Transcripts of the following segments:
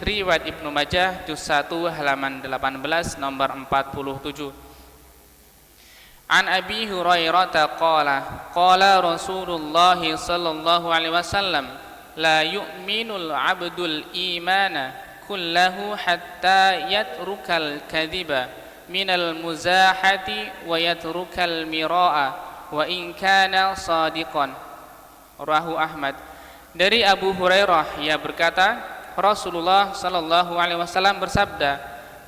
riwayat Ibnu Majah juz 1 halaman 18 nomor 47. An Abi Hurairah qala Rasulullah sallallahu alaihi wasallam la yu'minul 'abdul imana kullahu hatta yatrukal kadhiba minal muzahati wa yatrukal mira'a wa in kana shadiqan. Rawahu Ahmad. Dari Abu Hurairah, ia berkata, Rasulullah sallallahu alaihi wasallam bersabda,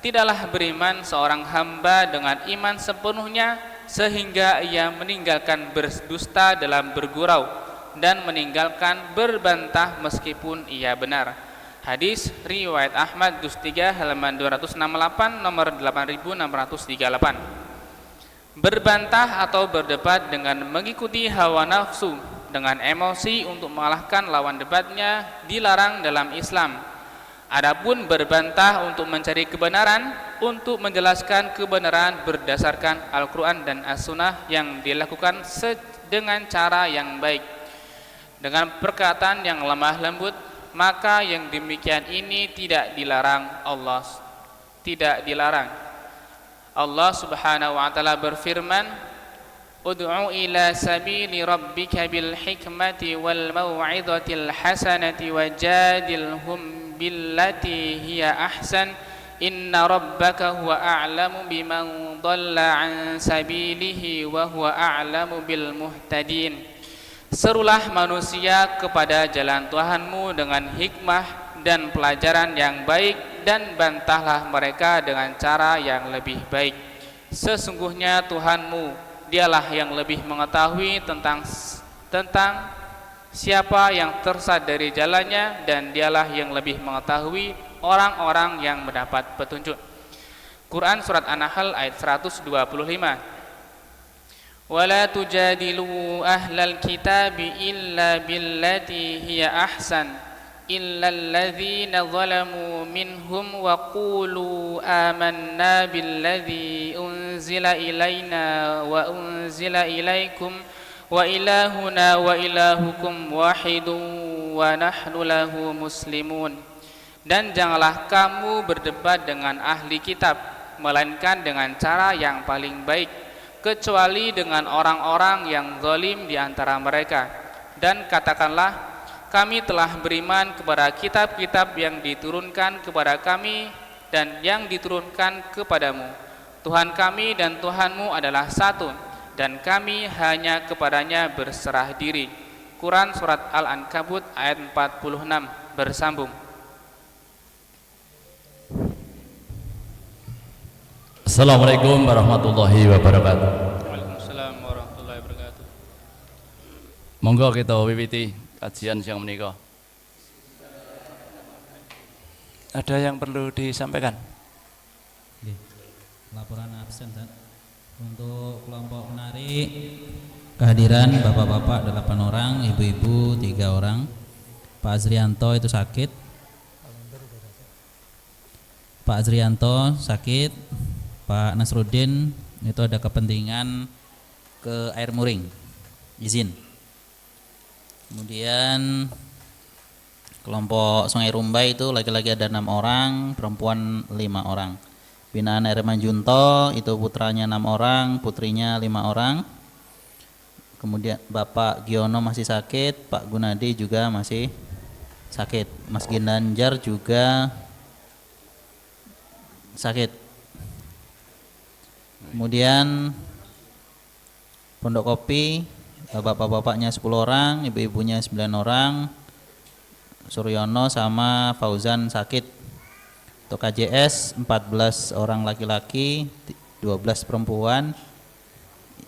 tidaklah beriman seorang hamba dengan iman sepenuhnya sehingga ia meninggalkan berdusta dalam bergurau dan meninggalkan berbantah meskipun ia benar. Hadis riwayat Ahmad juz 3 halaman 268 nomor 8638. Berbantah atau berdebat dengan mengikuti hawa nafsu dengan emosi untuk mengalahkan lawan debatnya dilarang dalam Islam. Adapun berbantah untuk mencari kebenaran, untuk menjelaskan kebenaran berdasarkan Al-Quran dan As-Sunnah yang dilakukan dengan cara yang baik, dengan perkataan yang lemah lembut, maka yang demikian ini tidak dilarang Allah. Allah Subhanahu wa taala berfirman, Ud'u ila sabili rabbika bil hikmati wal mau'izatil hasanati wajadilhum billati hiya ahsan inna rabbaka huwa a'lamu biman dhalla an sabilihi wa huwa a'lamu bil muhtadin. Serulah manusia kepada jalan Tuhanmu dengan hikmah dan pelajaran yang baik, dan bantahlah mereka dengan cara yang lebih baik. Sesungguhnya Tuhanmu, dialah yang lebih mengetahui tentang siapa yang tersesat dari jalannya, dan dialah yang lebih mengetahui orang-orang yang mendapat petunjuk. Quran surat An-Nahl ayat 125. Wala tujadilu ahlal kitabi illa billati hiya ahsan illa alladhina zalamu minhum wa qulu amanna billadhi unzila ilaina wa unzila ilaikum wa ilahuna wa ilahukum wahidun wa nahnu lahu muslimun. Dan janganlah kamu berdebat dengan ahli kitab melainkan dengan cara yang paling baik, kecuali dengan orang-orang yang zalim di antara mereka. Dan katakanlah, kami telah beriman kepada kitab-kitab yang diturunkan kepada kami dan yang diturunkan kepadamu. Tuhan kami dan Tuhanmu adalah satu, dan kami hanya kepadanya berserah diri. Quran surat Al-Ankabut ayat 46 bersambung. Assalamualaikum warahmatullahi wabarakatuh. Waalaikumsalam warahmatullahi wabarakatuh. Monggo kita wiwiti kajian siang menika. Ada yang perlu disampaikan? Laporan absen, Ustaz. Untuk kelompok penari kehadiran bapak-bapak 8 orang, ibu-ibu 3 orang. Pak Azrianto itu sakit. Pak Azrianto sakit. Pak Nasruddin itu ada kepentingan ke air muring, izin. Kemudian kelompok Sungai Rumbai itu laki-laki ada 6 orang, perempuan 5 orang. Binaan Herman Junto itu putranya 6 orang, putrinya 5 orang. Kemudian Bapak Giono masih sakit, Pak Gunadi juga masih sakit, Mas Ginanjar juga sakit. Kemudian Pondok Kopi, bapak-bapaknya 10 orang, ibu-ibunya 9 orang. Suryono sama Fauzan sakit. Untuk KJS 14 orang laki-laki, 12 perempuan.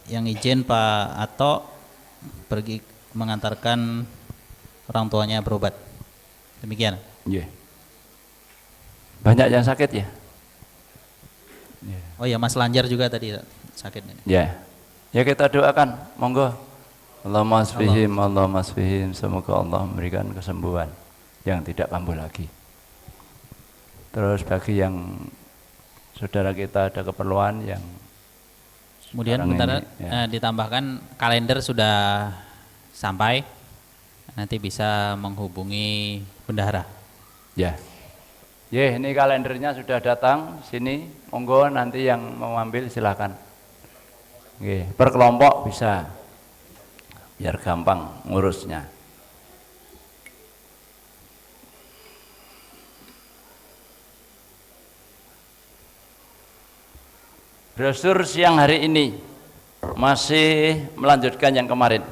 Yang izin Pak Ato pergi mengantarkan orang tuanya berobat. Demikian. Yeah. Banyak yang sakit ya? Oh ya, Mas Lanjar juga tadi sakit. Ya. Ya kita doakan, monggo. Allahumma asfihim, semoga Allah memberikan kesembuhan yang tidak kambuh lagi. Terus bagi yang saudara kita ada keperluan yang kemudian bentar, ditambahkan kalender sudah sampai, nanti bisa menghubungi bendahara. Ya. Ini kalendernya sudah datang sini, monggo nanti yang mau ambil silakan. Per kelompok bisa, biar gampang ngurusnya. Brosur siang hari ini masih melanjutkan yang kemarin.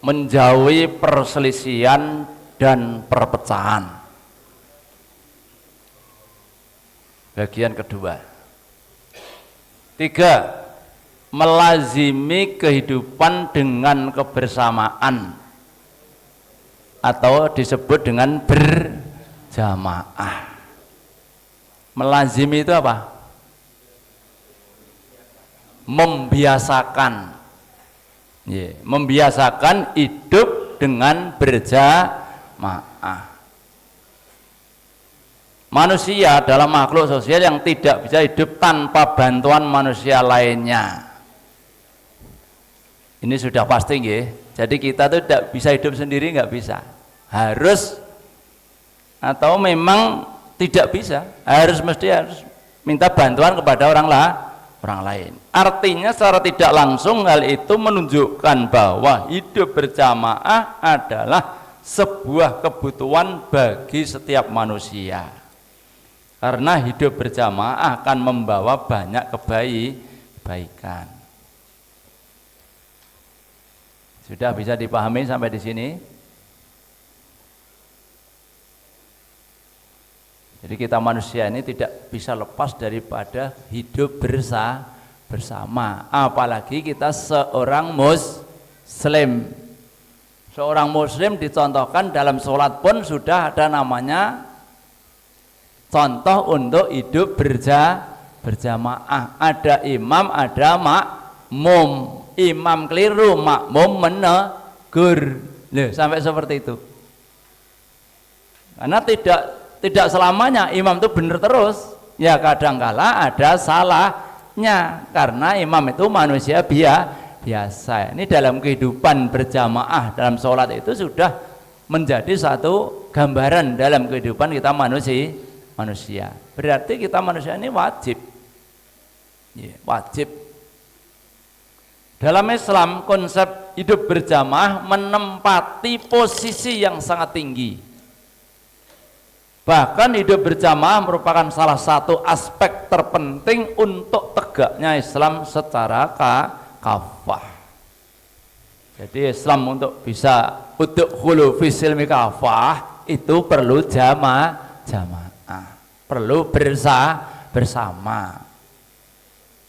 Menjauhi perselisihan dan perpecahan. Bagian kedua. 3. Melazimi kehidupan dengan kebersamaan atau disebut dengan berjamaah. Melazimi itu apa? Membiasakan. Membiasakan hidup dengan berjamaah. Manusia adalah makhluk sosial yang tidak bisa hidup tanpa bantuan manusia lainnya. Ini sudah pasti nggih. Jadi kita tuh tidak bisa hidup sendiri, nggak bisa. Harus atau memang tidak bisa, harus minta bantuan kepada orang lain. Artinya secara tidak langsung hal itu menunjukkan bahwa hidup berjamaah adalah sebuah kebutuhan bagi setiap manusia. Karena hidup berjamaah akan membawa banyak kebaikan. Sudah bisa dipahami sampai di sini? Jadi kita manusia ini tidak bisa lepas daripada hidup bersama. Apalagi kita seorang muslim. Seorang muslim dicontohkan dalam sholat pun sudah ada namanya contoh untuk hidup berjamaah. Ada imam, ada makmum. Imam keliru, makmum menegur. Sampai seperti itu. Karena tidak selamanya imam itu benar terus, ya kadangkala ada salahnya karena imam itu manusia biasa. Ini dalam kehidupan berjamaah dalam sholat itu sudah menjadi satu gambaran dalam kehidupan kita manusia. Berarti kita manusia ini wajib dalam Islam. Konsep hidup berjamaah menempati posisi yang sangat tinggi. Bahkan hidup berjamaah merupakan salah satu aspek terpenting untuk tegaknya Islam secara kafah. Jadi Islam untuk bisa udkhulu fis silmi kafah itu perlu jamaah, perlu bersama.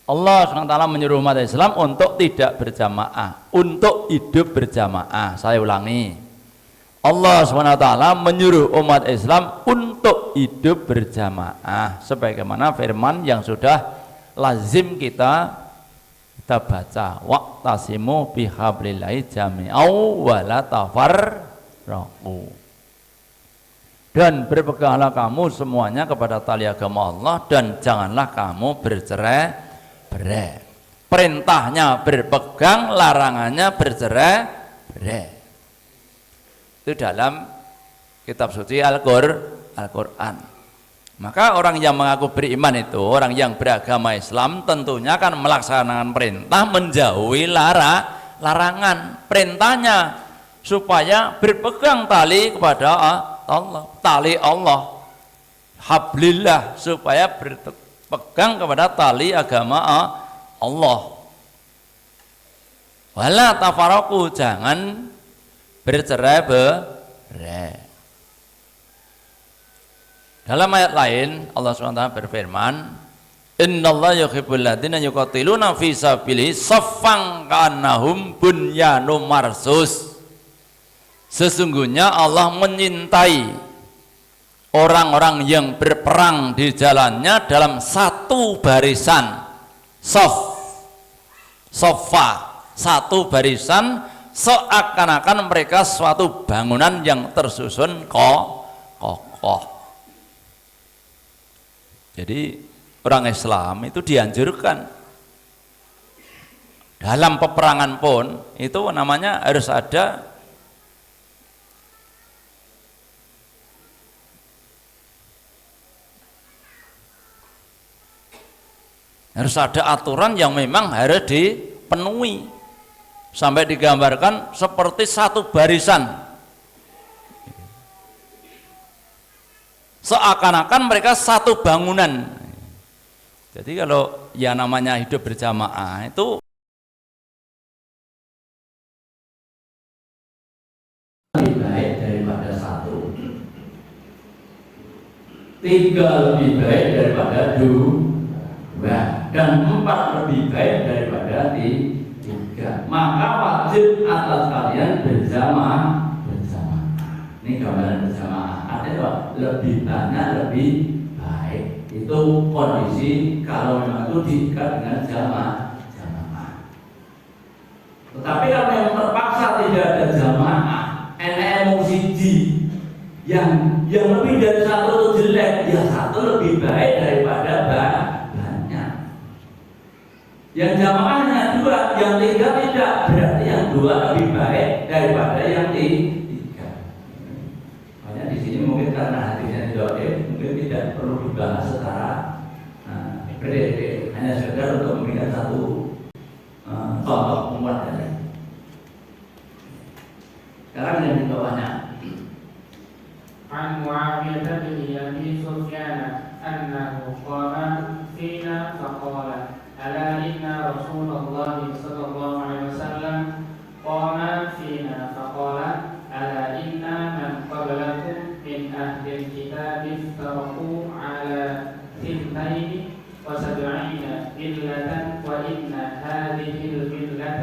Allah SWT menyuruh umat Islam untuk tidak berjamaah, untuk hidup berjamaah. Saya ulangi. Allah SWT menyuruh umat Islam untuk hidup berjamaah sebagaimana firman yang sudah lazim kita baca, waqtasimu bihablillahi jami'au wa la tafarraqu, dan berpeganglah kamu semuanya kepada tali agama Allah dan janganlah kamu bercerai-berai. Perintahnya berpegang, larangannya bercerai-berai. Itu dalam kitab suci Al-Quran. Maka orang yang mengaku beriman itu, orang yang beragama Islam tentunya akan melaksanakan perintah, menjauhi larangan. Perintahnya supaya berpegang tali kepada Allah, tali Allah, hablillah, supaya berpegang kepada tali agama Allah. Wala tafarraqu, jangan bercerai-berai. Dalam ayat lain Allah SWT berfirman, innallaha yuhibbul ladzina yuqatiluna fi sabilihi saffan ka'annahum bunyanun marsus. Sesungguhnya Allah menyintai orang-orang yang berperang di jalannya dalam satu barisan, soffa, satu barisan, seakan-akan mereka suatu bangunan yang tersusun kokoh. Jadi orang Islam itu dianjurkan dalam peperangan pun itu namanya harus ada Harus ada aturan yang memang harus dipenuhi. Sampai digambarkan seperti satu barisan. Seakan-akan mereka satu bangunan. Jadi kalau yang namanya hidup berjamaah itu lebih baik daripada satu. Tiga lebih baik daripada dua, dan empat lebih baik daripada tiga. Maka wajib atas kalian berjamaah. Ini gambaran berjamaah. Artinya lebih banyak, lebih baik. Itu kondisi kalau memang itu diikat dengan jamaah. Tetapi kalau yang terpaksa tidak ada jamaah, emosi yang lebih dari satu itu jelek, ya satu lebih baik daripada banyak. Yang jamaahnya dua, yang tiga tidak, berarti yang dua lebih baik daripada yang tiga. Makanya di sini mungkin karena hatinya doa, mungkin tidak perlu dibahas secara hanya sekedar untuk memberikan satu contoh penguat dari. Sekarang yang di bawahnya. عن معاوية بن أبي سفيان أنه قام فينا فقال ألا إن رسول الله صلى الله عليه وسلم قام فينا فقال ألا إن من قبلكم من أهل الكتاب افترقوا على 72 ملة وإن هذه الملة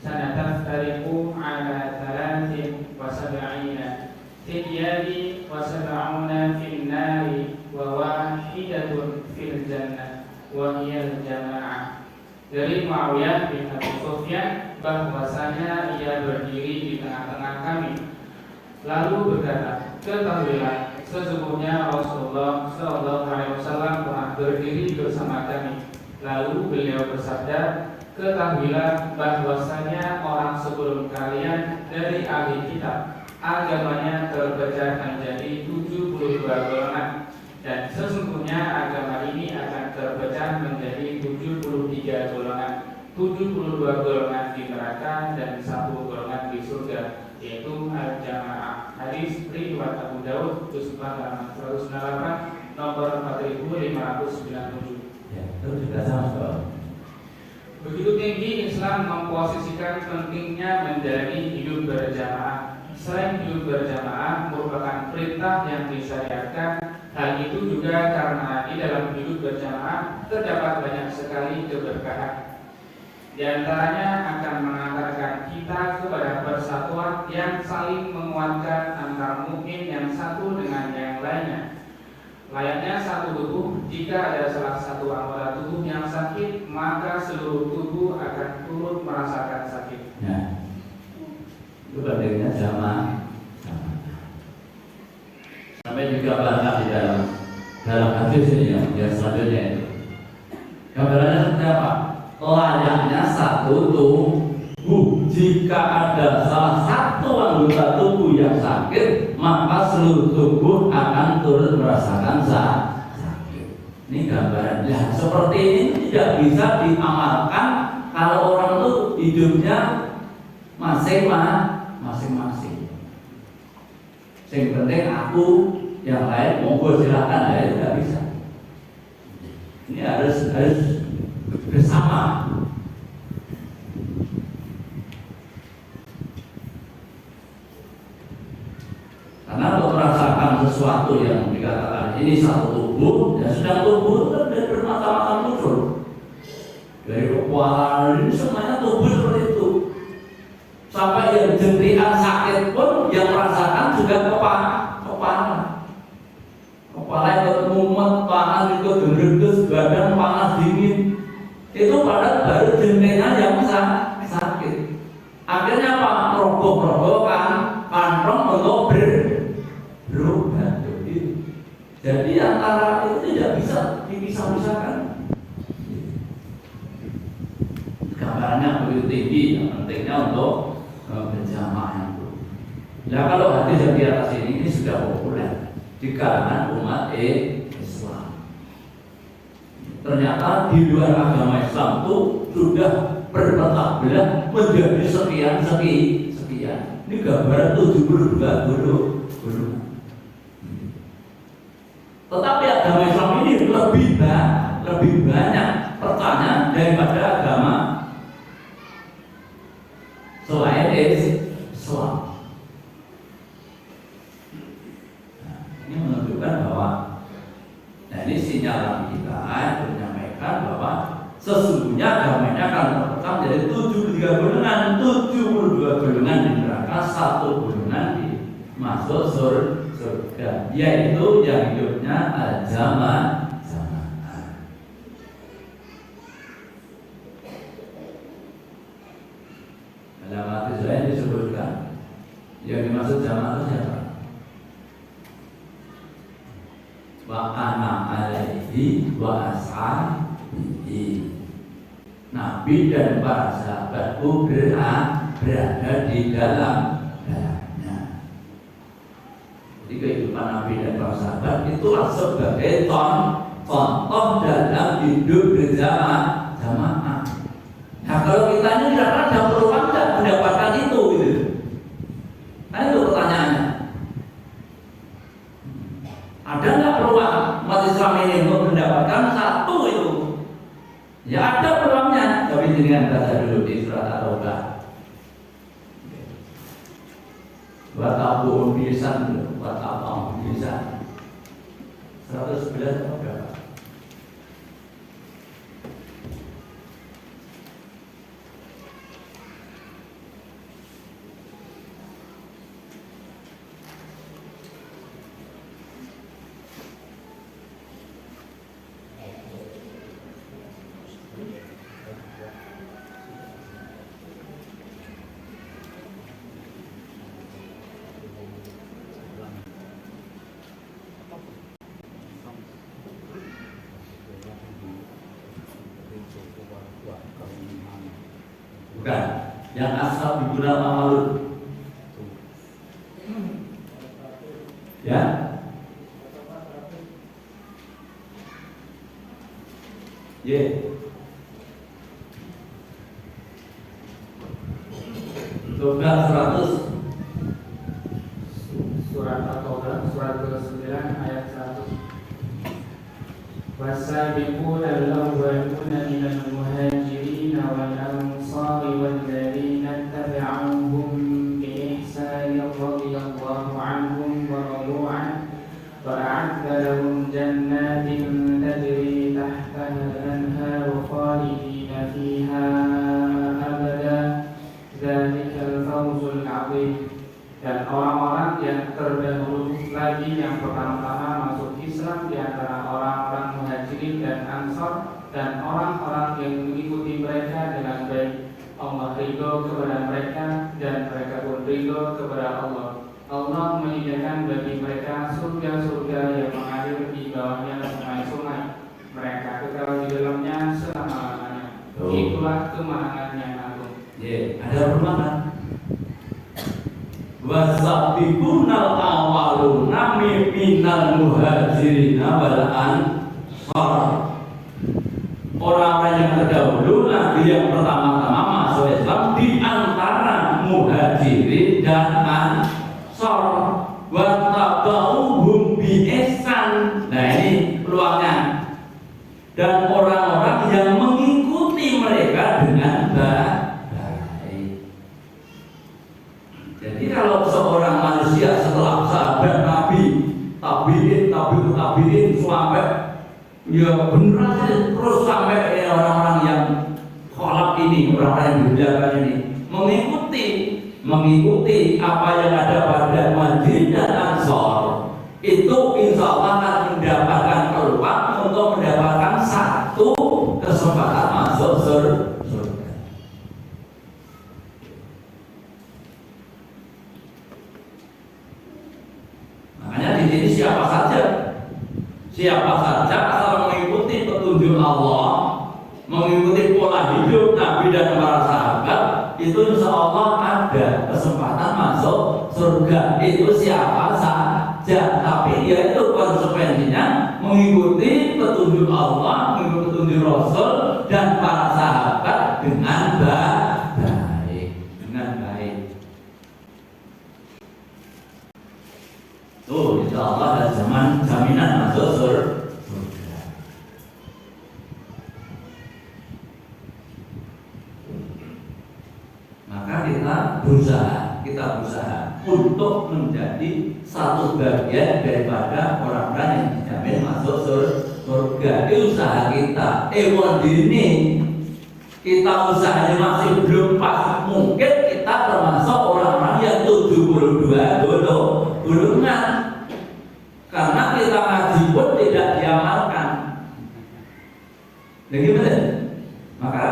سنتفترق على 73 تديان و70 في النار وواحدة في الجنة وهي الجماعة. Dari Muawiyah bin Abi Sufyan bahwasanya ia berdiri di tengah-tengah kami lalu berkata, ketahuilah sesungguhnya Rasulullah SAW pernah berdiri bersama kami. Lalu beliau bersabda, ketahuilah bahwasanya orang sebelum kalian dari ahli kitab agamanya terpecah menjadi 72 golongan, dan sesungguhnya agama ini akan terpecah menjadi 73 golongan, 72 golongan di neraka dan 1 golongan di surga, yaitu al-jamaah. Hadis riwayat Abu Daud, juz 4 halaman 198, nomor 4597. Ya, itu juga sama. Begitu tinggi Islam memposisikan pentingnya menjadi hidup berjamaah. Selain hidup berjamaah merupakan perintah yang disyariatkan, hal itu juga karena di dalam hidup berjamaah terdapat banyak sekali keberkahan. Di antaranya akan mengantarkan kita kepada persatuan yang saling menguatkan antar mukmin yang satu dengan yang lainnya. Layaknya satu tubuh, jika ada salah satu anggota tubuh yang sakit, maka seluruh tubuh akan turut merasakan sakit. Nah, itu pentingnya jamaah. Sampai juga bahkan di dalam hadis ini yang selanjutnya itu gambarannya seperti apa? Layaknya satu tubuh, jika ada salah satu anggota tubuh yang sakit, maka seluruh tubuh akan turut merasakan sakit. Ini gambarannya. Seperti ini tidak bisa diamalkan kalau orang itu hidupnya masing-masing. Yang penting aku, yang lain monggo silakan, ya tidak bisa. Ini harus bersama. Karena untuk merasakan sesuatu yang dikatakan ini satu tubuh, ya sedang tubuh kan dari bermacam-macam muncul. Dari kepala ini semuanya tubuh seperti itu. Sampai yang jentikan sakit pun yang merasakan juga kepala ikut mumet, tangan ikut gendreges, badan panas dingin. Itu padahal baru jentikan yang sakit. Akhirnya apa? Merokok-merokokan kantong untuk berobat. Jadi antara itu tidak bisa dipisah-pisahkan. Gambarannya begitu tinggi, yang pentingnya untuk berjamaah itu. Nah, kalau hadis yang di atas ini sudah populer di kalangan umat Islam. Ternyata di luar agama Islam itu sudah berpecah belah menjadi sekian. Ini gambaran 72 golongan. Tetapi agama Islam ini lebih banyak pertanyaan daripada agama selain Islam. Nah, ini menunjukkan bahwa, nah ini sinyal kita menyampaikan bahwa sesungguhnya agama ini akan terpecah menjadi 73 golongan, 72 golongan di neraka, 1 golongan di masuk surga, yaitu yang hidupnya zaman. Dalam hadis lain disebutkan yang dimaksud jamaah itu siapa? Wa ana alaihi wa ashabihi. Nabi dan para sahabatku berada di dalamnya. Jadi kehidupan Nabi dan para sahabat itulah sebagai contoh dalam hidup berjamaah. Nah kalau kita ini tidak ada peluang tidak mendapatkan itu gitu. Nah itu pertanyaannya. Ada nggak peluang umat Islam ini untuk mendapatkan satu itu? Ya ada peluangnya, tapi dengan baca dulu di surat At-Taubah. Buat apa bisa? 111 atau berapa? Bukan, yang asal digunakan maulud. Ya. Ye. Coba 100 surat At-Taubah surat ke-9 ayat 100. Wasabiquna al-awwaluna minal muhajirin wal ansari walladzina ittaba'uuhum bi ihsanin radhiyallahu anhum wa radu anhu wa a'adda lahum jannatin tajri tahtaha al-anharu khalidina fiha abada dzalikal fawzul 'adzim. Dan orang-orang yang terdahulu lagi yang pertama-tama masuk Islam di antara orang-orang muhajirin dan ansor dan orang-orang yang mengikuti mereka dengan baik, Allah ridho kepada mereka dan mereka pun ridho kepada Allah. Allah menyediakan bagi mereka surga-surga yang mengalir di bawahnya sungai-sungai. Mereka kekal di dalamnya selama-lamanya. Itulah kemenangan yang agung. Ada perubahan. Wasabiqunal awwaluna minal muhajirin wal ansar. Orang-orang yang terdahulu Nabi yang pertama-tama masuk Islam di antara muhajirin dan ansar. Wa tabauhum bi ihsan. Nah ini peluangnya. Dan orang-orang yang mengikuti mereka dengan baik. Jadi kalau seorang manusia setelah sahabat Nabi, tabiin sampai ya benar terus sampai orang-orang yang kholak ini, orang-orang yang berjalan ini mengikuti apa yang ada pada Muhajirin dan Ansor, itu insya Allah akan mendapatkan peluang untuk mendapatkan satu kesempatan masuk surga. Makanya di sini siapa saja asal mengikuti petunjuk Allah, mengikuti pola hidup Nabi dan para sahabat, itu insya Allah ada kesempatan masuk surga. Itu siapa saja, tapi dia itu konsekuensinya mengikuti petunjuk Allah, mengikuti petunjuk Rasul dan para sahabat dengan baik, dengan baik. Tuh, insya Allah ada jaminan masuk surga. Maka kita berusaha untuk menjadi satu bagian daripada orang-orang yang dijamin masuk surga. Itu usaha kita. Ini kita usahanya masih belum pas. Mungkin kita termasuk orang-orang yang 72 golongan. Karena kita ngaji pun tidak diamalkan. Jadi benar. Maka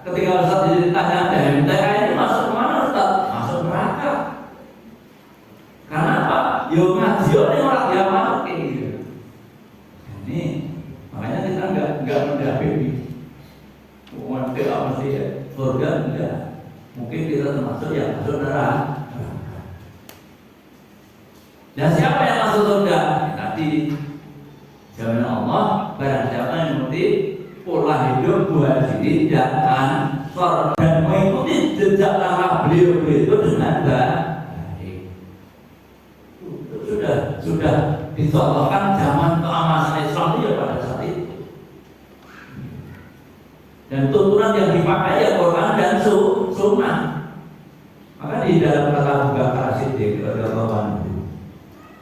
ketika Ustaz ditanya MTK ini masuk kemana Ustaz? Masuk neraka. Karena apa? Yo ngaji ini malah diamalkan. Ini makanya kita nggak mendapati. Mungkin apa sih ya? Surga enggak. Mungkin kita termasuk yang masuk neraka. Dan siapa yang masuk surga? Tadi jaminan Allah, barang siapa yang mengikuti pola hidup muhajirin dan ansor dan mengikuti jejak langkah beliau itu dengan baik. Sudah dicontohkan zaman keamanan Islam ya pada saat itu. Dan tuntunan yang dipakai ya Quran dan Sunnah. Maka di dalam kata Abu Bakar Siddiq radhiyallahu anhu,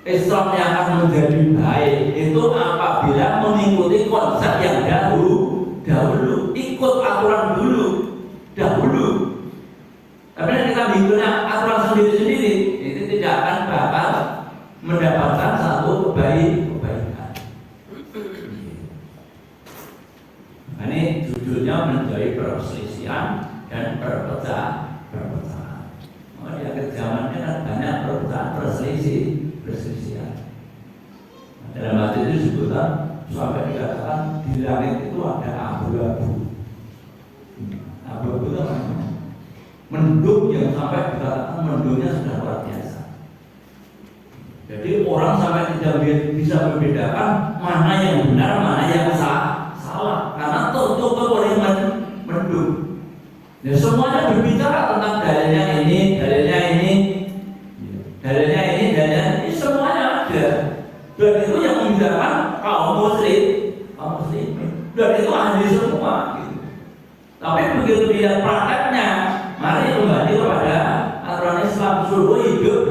Islam yang akan menjadi baik itu apabila mengikuti konsep yang dahulu, ikut aturan dahulu. Tapi kita mengikuti aturan sendiri-sendiri, itu tidak akan bakal mendapatkan satu kebaikan. Ini judulnya menjadi perselisihan dan perpecahan. Maka di akhir zamannya kan banyak perpecahan, perselisihan. Dalam hadis itu disebutkan sampai dikatakan di langit itu ada abu-abu. Abu-abu itu mendung yang sampai dikatakan mendungnya sudah luar biasa. Jadi orang sampai tidak bisa membedakan mana yang benar, mana yang salah, karena tutup oleh mendung. Ya semuanya berbicara tentang dalilnya ini, semuanya ada. Dan itu yang membedakan kaum muslim. Dan itu ahli semua. Gitu. Tapi begitu dilihat prakteknya, mari kembali kepada aturan Islam, suruh hidup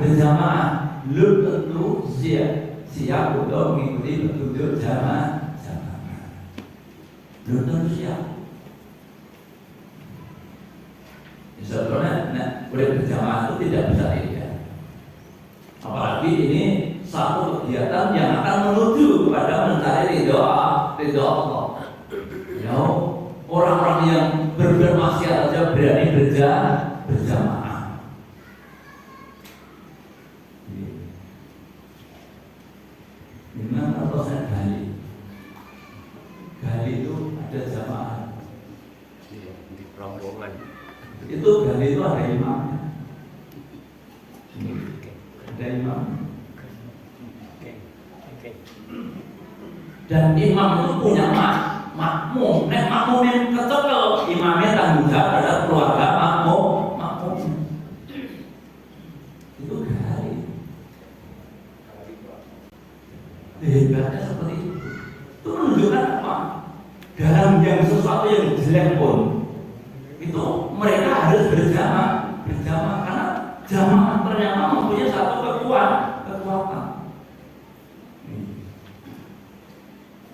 berjamaah. Belum tentu siap untuk mengikuti petunjuk jamaah. Belum tentu siap. Sebetulnya boleh berjamaah itu tidak bisa tidak. Apalagi ini satu kegiatan yang akan menuju kepada mencari ridho Allah. Ya, orang-orang yang bermaksiat saja berani berjamaah. Dengan proses gali itu ada jamaah. Di rombongan. Itu gali itu ada imamnya. Ada imam. Dan imam itu punya makmum. Nek makmum yang kecekel, imamnya tanggung jawab pada keluarga makmum. Itu gali. Hebatnya seperti itu. Itu menunjukkan apa? Dalam yang sesuatu yang jelek pun itu mereka harus berjamaah karena jamaah ternyata mempunyai satu kekuatan.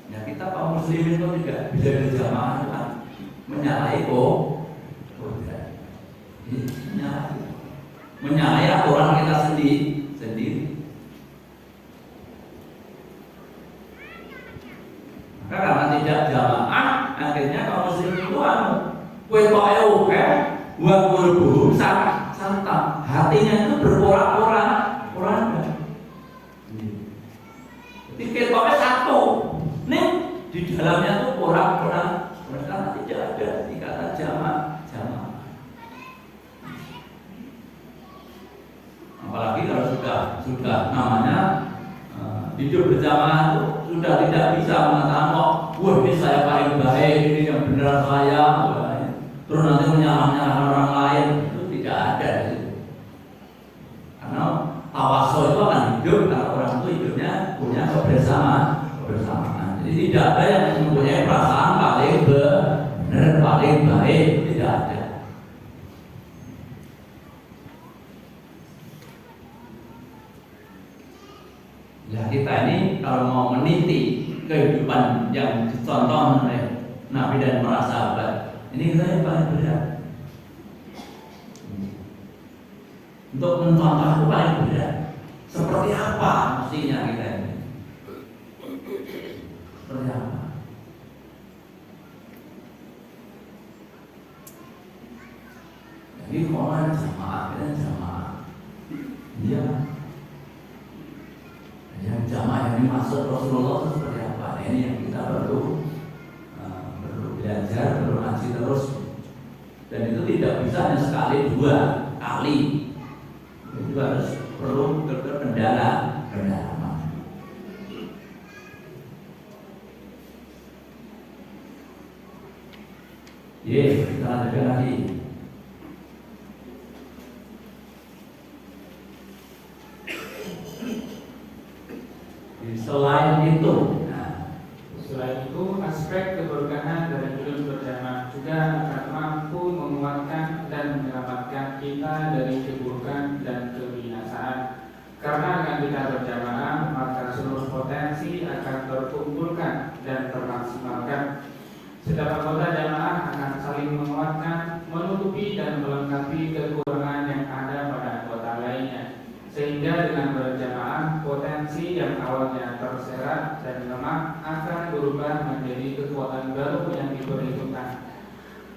Ya kita kaum muslimin itu tidak bisa berjamaah kan menyalahi menyalahi aturan kita sendiri. Maka karena tidak jamaah, akhirnya kaum muslimin itu kue to'eu wa qulubuhum santang. Hatinya itu berporak-porak. Jadi ketoknya satu. Nih di dalamnya itu porak-porak. Karena tidak ada dikata jamaah. kalau sudah namanya hidup berjamaah itu sudah tidak bisa mengatakan kok, wah ini saya paling baik, ini yang benar saya, terus nanti menyalahkan orang lain, itu tidak ada. Karena tawasul itu akan hidup kalau orang itu hidupnya punya kebersamaan. Jadi tidak ada yang mempunyai perasaan paling benar, paling baik, tidak ada. Ya kita ini kalau mau meniti kehidupan yang dicontoh oleh Nabi dan para sahabat, ini kita yang paling berat. Untuk mencontoh itu paling berat. Seperti apa mestinya kita ini? Seperti apa? Jadi orang jamaah, iya. Yang jamaah yang dimaksud Rasulullah itu seperti apa? Nah, ini yang kita perlu belajar, perlu ngaji terus. Dan itu tidak bisa hanya sekali, 2 kali. Itu harus perlu pendalaman. Kita lanjutkan lagi. Selain itu, aspek keberkahan dari hidup berjamaah juga akan mampu menguatkan dan menyelamatkan kita dari keburukan dan kebinasaan. Karena dengan kita berjamaah, maka seluruh potensi akan terkumpulkan dan termaksimalkan. Setiap anggota jamaah akan saling menguatkan, menutupi dan melengkapi kekurangan yang ada pada anggota lainnya. Sehingga dengan berjamaah, potensi yang awalnya terserat dan lemah akan berubah menjadi kekuatan baru yang diperhitungkan.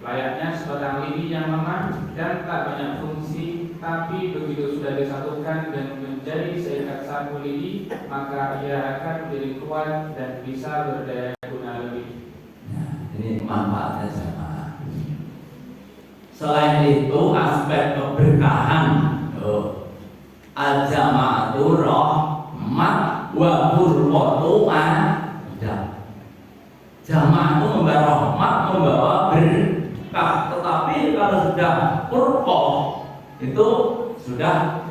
Layaknya sebatang lidi yang lemah dan tak banyak fungsi, tapi begitu sudah disatukan dan menjadi seikat satu lidi, maka ia akan menjadi kuat dan bisa berdaya guna lebih. Ini manfaatnya jamaah. Selain itu, aspek keberkahan. Al-jama'atu rahmat wa burwatu adam. Jamaah itu membawa rahmat, membawa berkah. Tetapi kalau sudah purpo, itu sudah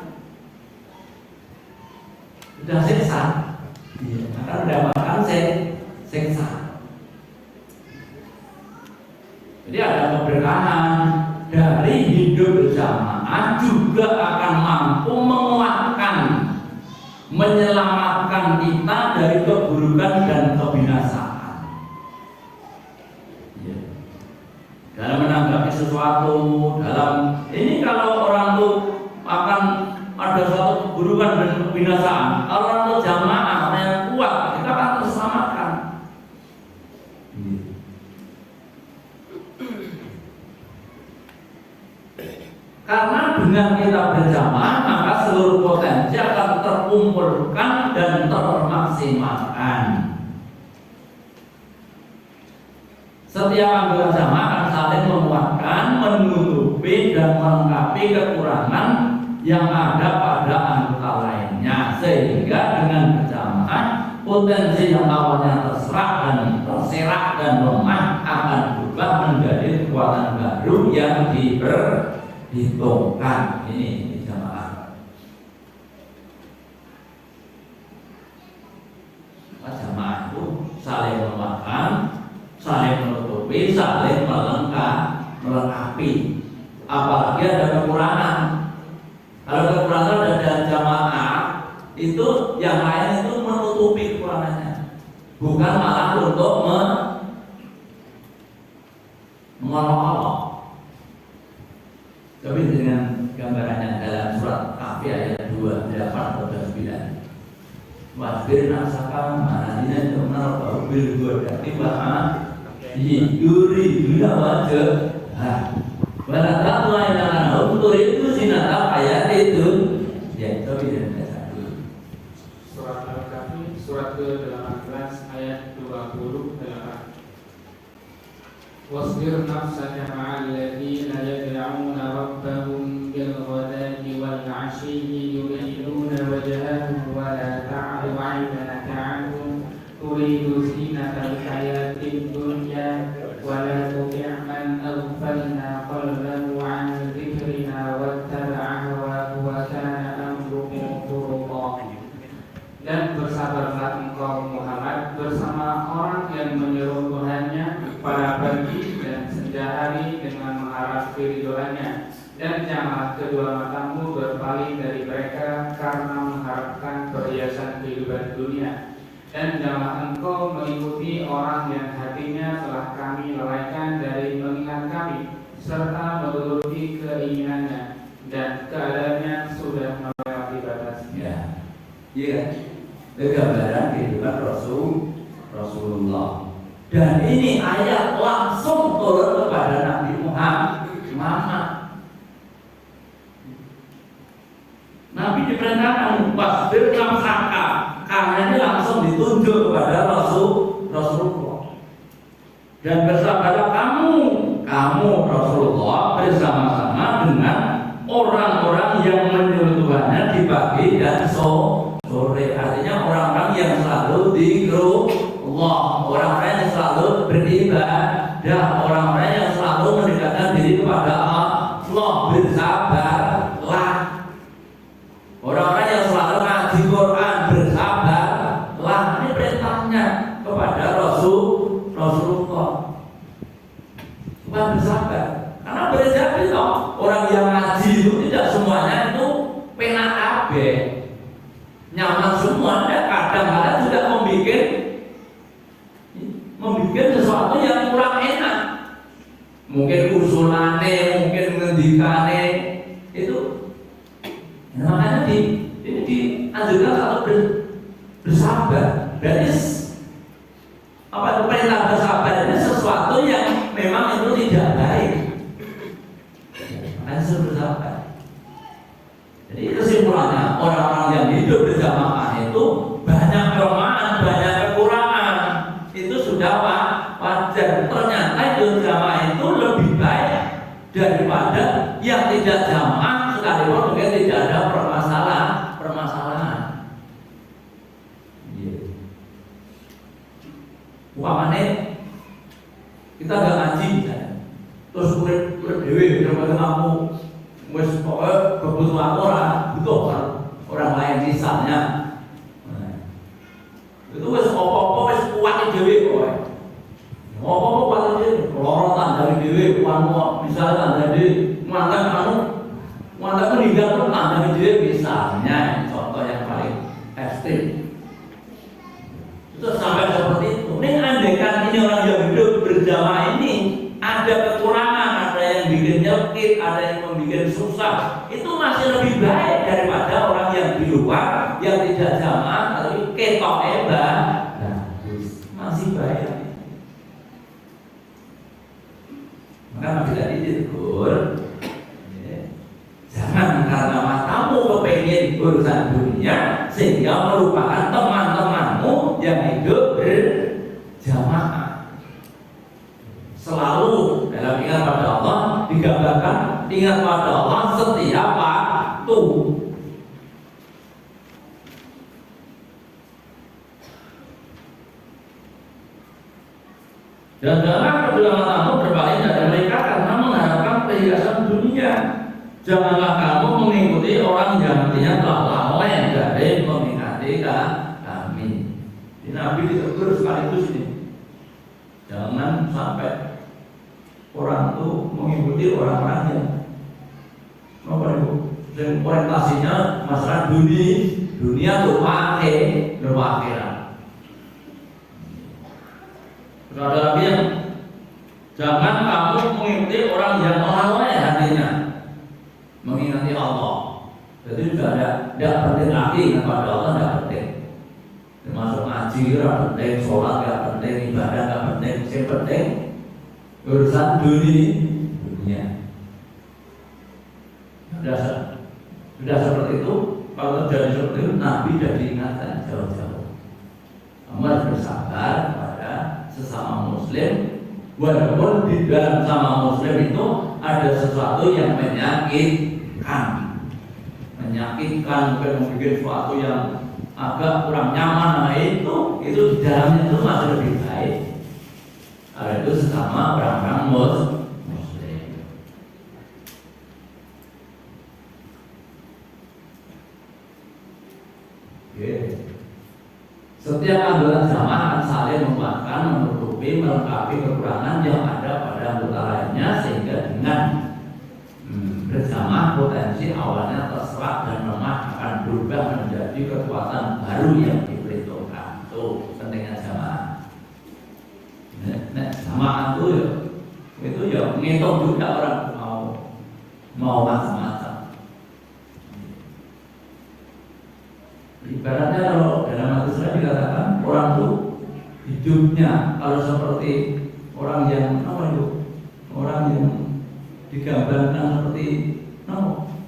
siksa. Akan mendapatkan siksa. Jadi ada keberkahan dari hidup berjamaah, juga akan mampu menguatkan, menyelamatkan kita dari keburukan dan kebinasaan. Dalam menanggapi sesuatu, dalam ini kalau orang itu akan ada suatu keburukan dan kebinasaan, kalau orang itu jamaah yang kuat, kita akan terselamatkan. Karena dengan kita berjamaah, maka seluruh potensi akan terkumpulkan dan termaksimalkan. Setiap anggota jamaah akan saling menguatkan, menutupi dan melengkapi kekurangan yang ada pada anggota lainnya, sehingga dengan berjamaah potensi yang awalnya terserak dan lemah akan berubah menjadi kekuatan baru yang diperhitungkan. Ini jamaah. Jamaah itu saling menguatkan, saling menutupi, saling melengkapi. Apalagi ada kekurangan. Kalau kekurangan ada jamaah, itu yang lain itu menutupi kekurangannya, bukan malah untuk mengolok-olok. Tapi dengan gambarannya dalam surat Kahfi ayat 28-29. Wasbir nafsaka ma'alina tu'mal bil ghadati wa yuri bila wajah. Wala taqwa ila al-umur itu sinata ayat itu. Ya, itu tidak satu. Surat Al-Kahfi surat ke-18 ayat 28. Wasbir nafsaka ma'al ladzina yad'una rabbahum bil ghadati wal 'ashiyyi yuriduna Dan bersabarlah engkau Muhammad bersama orang yang menyuruh Tuhannya pada pagi dan senja hari dengan mengharap keridhoannya. Dan janganlah kedua matamu berpaling dari mereka karena mengharapkan perhiasan kehidupan dunia. Dan janganlah engkau mengikuti orang yang hatinya telah kami lalaikan dari mengingat kami, serta menuruti keinginannya, dan keadaannya sudah melewati batasnya. Iya, gambaran kehidupan Rasulullah. Dan ini ayat langsung turun kepada Nabi Muhammad. Nabi diperintahkan wasbir nafsaka, karena ini langsung ditunjuk kepada Rasulullah. Dan bersabarlah kamu Rasulullah bersama-sama dengan orang-orang yang menyuruh Tuhannya di pagi dan sore. Artinya orang-orang yang selalu zikrullah, orang-orang yang selalu beribadah, orang-orang yang selalu mendekatkan diri kepada Allah. Bersabarlah. Orang-orang yang selalu ngaji Quran, bersabarlah. Ini perintahnya kepada Rasulullah. Supaya bersabar. Karena boleh jadi orang yang ngaji itu tidak semuanya itu penak kabeh, nyaman semua. Kadang-kadang juga membuat sesuatu yang kurang enak. Mungkin usulannya, mungkin ngendikane itu. Nah, makanya ini dianjurkan satu bersabar. Dari apa itu perintah bersabar ini sesuatu yang memang itu tidak baik. Makanya suruh bersabar. Jadi kesimpulannya, orang-orang yang hidup berjamaah itu banyak kelemahan, banyak kekurangan. Itu sudah wajar. Ternyata hidup jamaah itu lebih baik daripada yang tidak jamaah, sekalipun mungkin tidak ada permasalahan. Umpamanya kita nggak ngaji, terus murid dewi daripada kamu wes pokoknya kebutuhan butuh orang lain misalnya, itu wes apa-apa wes kuat dewi pokoknya, apa-apa kuat dewi, kelorotan dari dewi, misalnya dari mantan meninggal pun tanda dewi misalnya, contoh yang paling ekstrim. Terus sampai seperti itu. Ini andaikan ini orang yang hidup berjamaah ini ada kekurangan, ada yang bikin nyelkit, ada yang membuat susah, itu masih lebih baik daripada orang yang di luar, yang tidak jamaah tapi ketok hebat. Nah, masih baik. Maka tidak ditegur. Jangan karena matamu kepengen urusan dunia sehingga melupakan teman-temanmu yang hidup berjamaah. Selalu dalam ingat pada Allah digambarkan ingat pada Allah setiap waktu. Dan jangan kedua matamu berpaling dari mereka karena mengharapkan perhiasan dunia. Janganlah kamu mengikuti orang yang artinya telah lalai dari mengingati kami. Ini Nabi ditegur sekaligus ini. Jangan sampai orang itu mengikuti orang-orang yang orientasinya masalah dunia lupa akhirat. Saudara Nabi yang jangan kamu mengikuti orang yang lalai hatinya mengingati Allah. Jadi sudah tidak penting lagi kepada Allah, tidak penting. Termasuk ngaji tidak penting, sholat tidak penting, ibadah tidak penting. Yang penting urusan dunia. Sudah seperti itu. Kalau terjadi seperti itu, Nabi sudah diingatkan jauh-jauh. Kamu harus bersabar kepada sesama Muslim. Walaupun di dalam sama Muslim itu ada sesuatu yang menyakitkan, membuat sesuatu yang agak kurang nyaman. Nah itu di dalamnya itu masih lebih baik. Kalau itu sesama orang-orang Muslim. Oke. Setiap anggota jamaah akan saling menguatkan, menutupi, melengkapi kekurangan yang ada pada anggota lainnya, sehingga dengan berjamaah potensi awalnya terserap dan lemah akan berubah menjadi kekuatan baru yang diperhitungkan. Tuh pentingnya jamaah. Nah, jamaah itu ya ngitung juga orang mau macam-macam. Ibaratnya kalau dalam hadis saya dikatakan orang itu hidupnya kalau seperti orang yang orang yang digambarkan seperti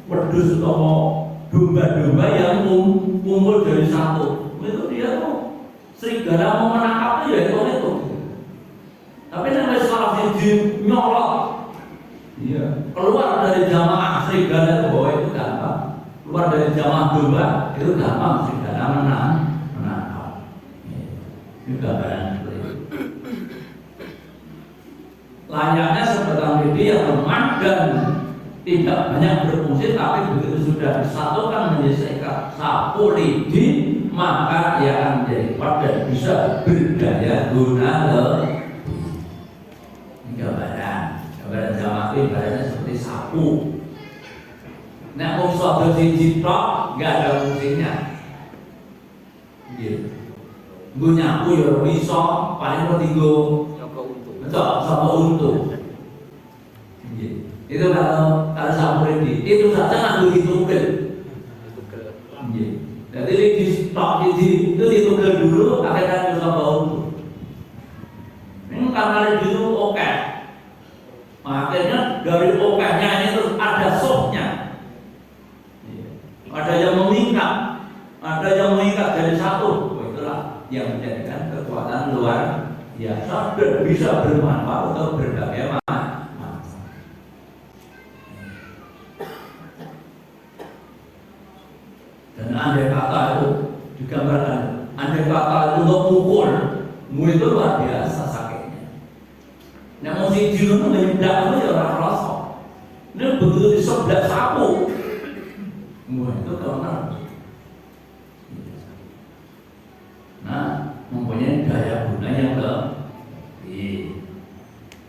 wedhus atau domba-domba yang kumpul dari satu. Itu dia tuh serigala mau menangkapnya ya itu. Tapi namanya salah siji nyolot, keluar dari jamaah serigala itu bahwa itu gampang. Keluar dari jamaah domba itu gampang, serigala menangkap. Ini gambaran seperti itu. Layaknya sebatang lidi yang lemah dan tidak banyak berfungsi, tapi begitu sudah disatukan menjadi satu lidi, maka ia akan menjadi kuat dan bisa berdaya guna lebih. Ini gambaran jamaah itu ibaratnya seperti sapu. Nah, usaha siji tok enggak ada fungsinya. Nggih. Nggo nyapu ya iso, paling ketigo sama untung. Nggih. Itu kalau sapu lidi, itu saja nganggo ditukel. Nggih. Jadi lidi tok itu ditukel dulu, akhirnya bisa untung. Ini karena lidi itu oke. Akhirnya dari okenya ini terus ada sopnya. Ada yang mengikat jadi satu. Itulah yang menjadikan kekuatan luar biasa dan bisa bermanfaat untuk berbagai macam. Dan andai kata itu digambarkan, andai kata itu untuk mukul itu luar biasa sakitnya. Nah, mau si jiru menyedak itu ya orang rasa. Ini begitu diseblak sapu. Itu karena mempunyai daya guna yang lebih.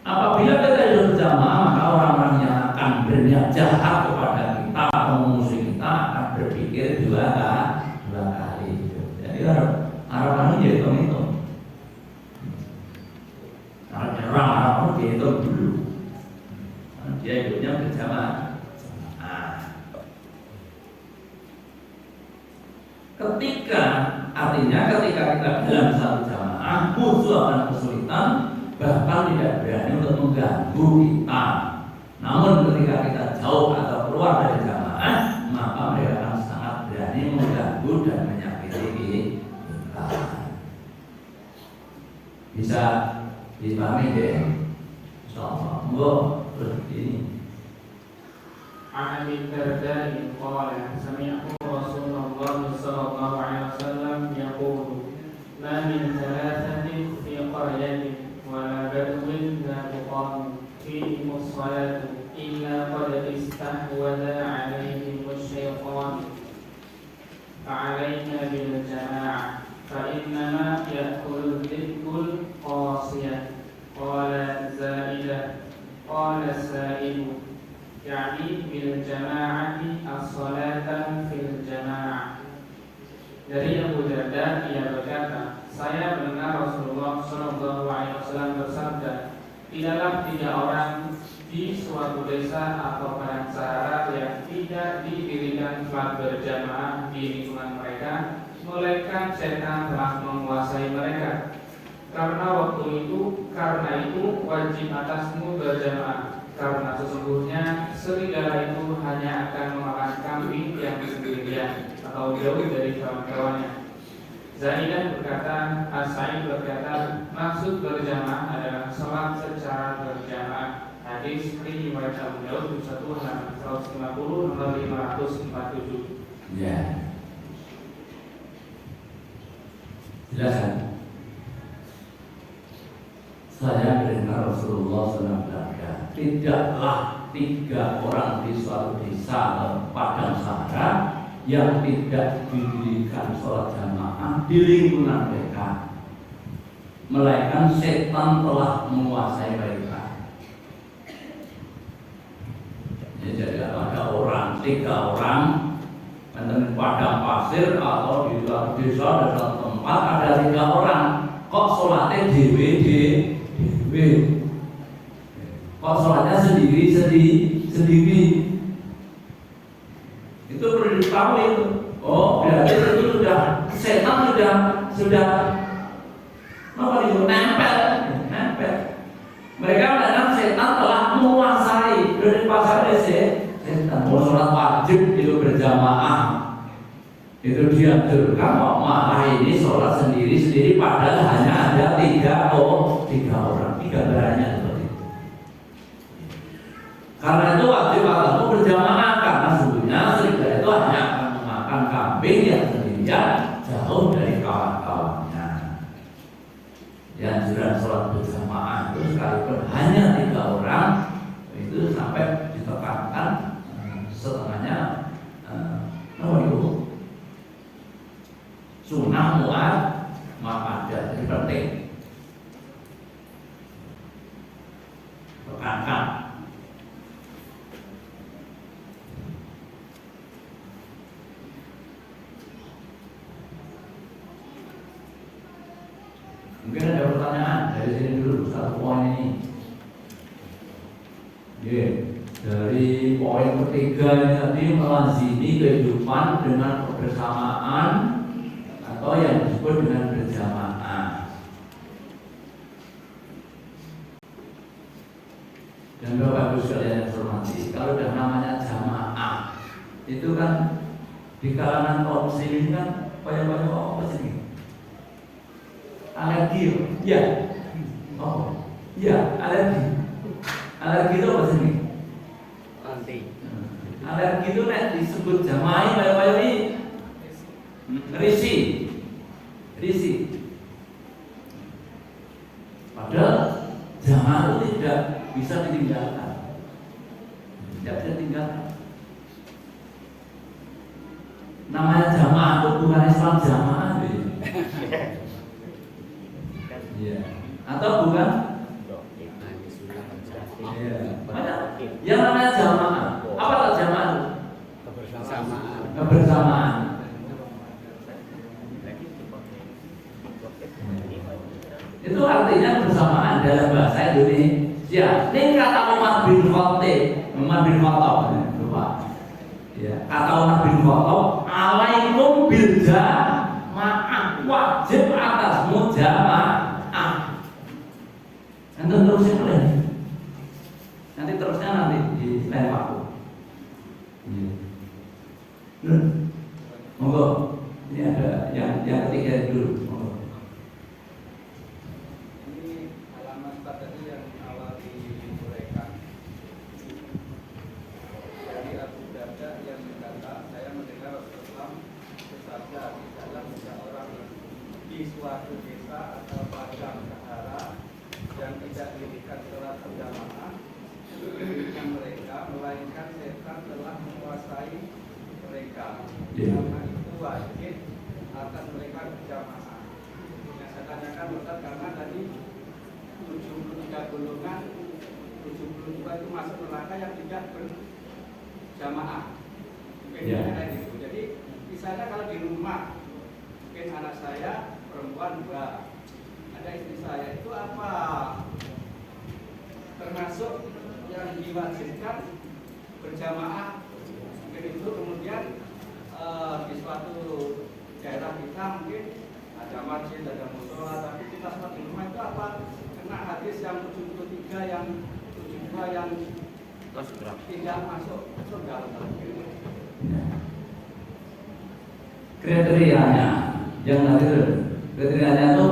Apabila kita hidup berjamaah, maka orang-orang yang akan berniat jahat kepada kita atau memusuhi kita akan berpikir dua kali. Jadi harapannya jadi itu. Kalau nyerang harapan dihitung dulu. Dia hidupnya berjamaah. Artinya ketika kita dalam satu jamaah musuh akan kesulitan, bahkan tidak berani untuk mengganggu kita. Namun ketika kita jauh atau keluar dari jamaah, maka mereka akan sangat berani mengganggu dan menyakiti kita. Bisa dipahami deh. Insyaallah. Terus ini. عن ابي الدرداء قال سمعت رسول الله صلى الله عليه وسلم يقول ما من ثلاثة في قرية ولا بدو لا تقام فيهم الصلاة إلا قد استحوذ عليهم الشيطان فعلينا بالجماعة فإنما يأكل الذئب القاصية. قال زائدة قال السائل يعني بالجماعة الصلاة في الجماعة. Dari Abu Darda ia berkata, saya mendengar Rasulullah SAW bersabda, tidaklah 3 orang di suatu desa atau padang sahara yang tidak didirikan sholat berjamaah di lingkungan mereka, melainkan setan telah menguasai mereka. Karena itu wajib atasmu berjamaah. Karena sesungguhnya serigala itu hanya akan memakan kambing yang sendirian atau jauh dari kawan-kawannya. Zaidah berkata, As-Sa'id berkata, maksud berjamaah adalah sholat secara berjamaah. Hadis riwayat Abu Daud 1 halaman 150 nomor 547. Ya. Jelaskan. Saya mendengar Rasulullah SAW bersabda, tidaklah 3 orang di suatu desa atau padang sahara yang tidak didirikan sholat jamaah di lingkungan mereka, melainkan setan telah menguasai mereka. Ya, jadi ada orang, 3 orang di padang pasir atau di luar desa ada satu tempat ada 3 orang, kok sholatnya dewe, kok sholatnya sendiri. Itu perlu diketahui itu. Oh, berarti itu sudah setan sudah apa itu nempel. Mereka mengatakan setan telah menguasai dari pasar setan. Mau sholat wajib itu berjamaah. Itu diaturkan kok malah ini sholat sendiri padahal hanya ada 3 orang, 3 baranya seperti itu. Karena itu wajib atau berjamaah karena sebetulnya serigala itu hanya akan memakan kambing yang sendirian jauh dari kawan-kawannya. Anjuran sholat berjamaah itu sekalipun hanya 3 orang itu sampai ditekankan setengahnya itu sunnah mu'akkadah, jadi penting tekankan. Mungkin ada pertanyaan dari sini dulu, 1 poin ini. Dari poin ketiga ini tadi melazimi kehidupan dengan kebersamaan atau yang disebut dengan berjamaah. Dan Bapak Ibu sekalian yang hormati, kalau sudah namanya jamaah itu kan di kalangan kaum muslimin kan banyak apa sih? Alergi, ya, oh, ya, alergi itu apa sih? Alergi itu nek disebut jamaah banyak ini risi. Padahal jamaah itu tidak bisa ditinggalkan, tidak bisa ditinggalkan. Namanya jamaah itu bukan Islam jamaah, ya. Atau bukan? Ya. Yang namanya jamaah. Apa itu jamaah? Kebersamaan. Itu artinya bersamaan dalam bahasa Indonesia. Ini kata Umar bin Khattab. Ya, kata Umar bin Khattab, alaikum bil jamaah, wajib atasmu jamaah. Nanti terusnya boleh. Nanti terusnya di lain waktu. Monggo. Ini ada yang ketiga dulu. Monggo. Ini alamat tadi yang awal dimulaikan. Dari Abu Darda yang berkata, saya mendengar Rasulullah bersabda di dalam seorang di suatu desa atau padang sahara yang tidak didirikan sholat berjamaah yang mereka, melainkan setan telah menguasai mereka. Karena itu wajib akan mereka berjamaah. Yang saya tanyakan Ustaz, karena tadi 73 golongan, 72 itu masuk neraka yang tidak berjamaah. Mungkin kayak gitu. Jadi misalnya kalau di rumah, mungkin anak saya perempuan 2, ada istri saya, itu apa termasuk yang diwajibkan berjamaah? Mungkin itu kemudian di suatu daerah kita mungkin ada masjid, ada mushola, tapi kita sholat di rumah itu apa? Kena hadis yang 73 yang 72 yang tidak masuk surga. Kriterianya yang tadi kriterianya itu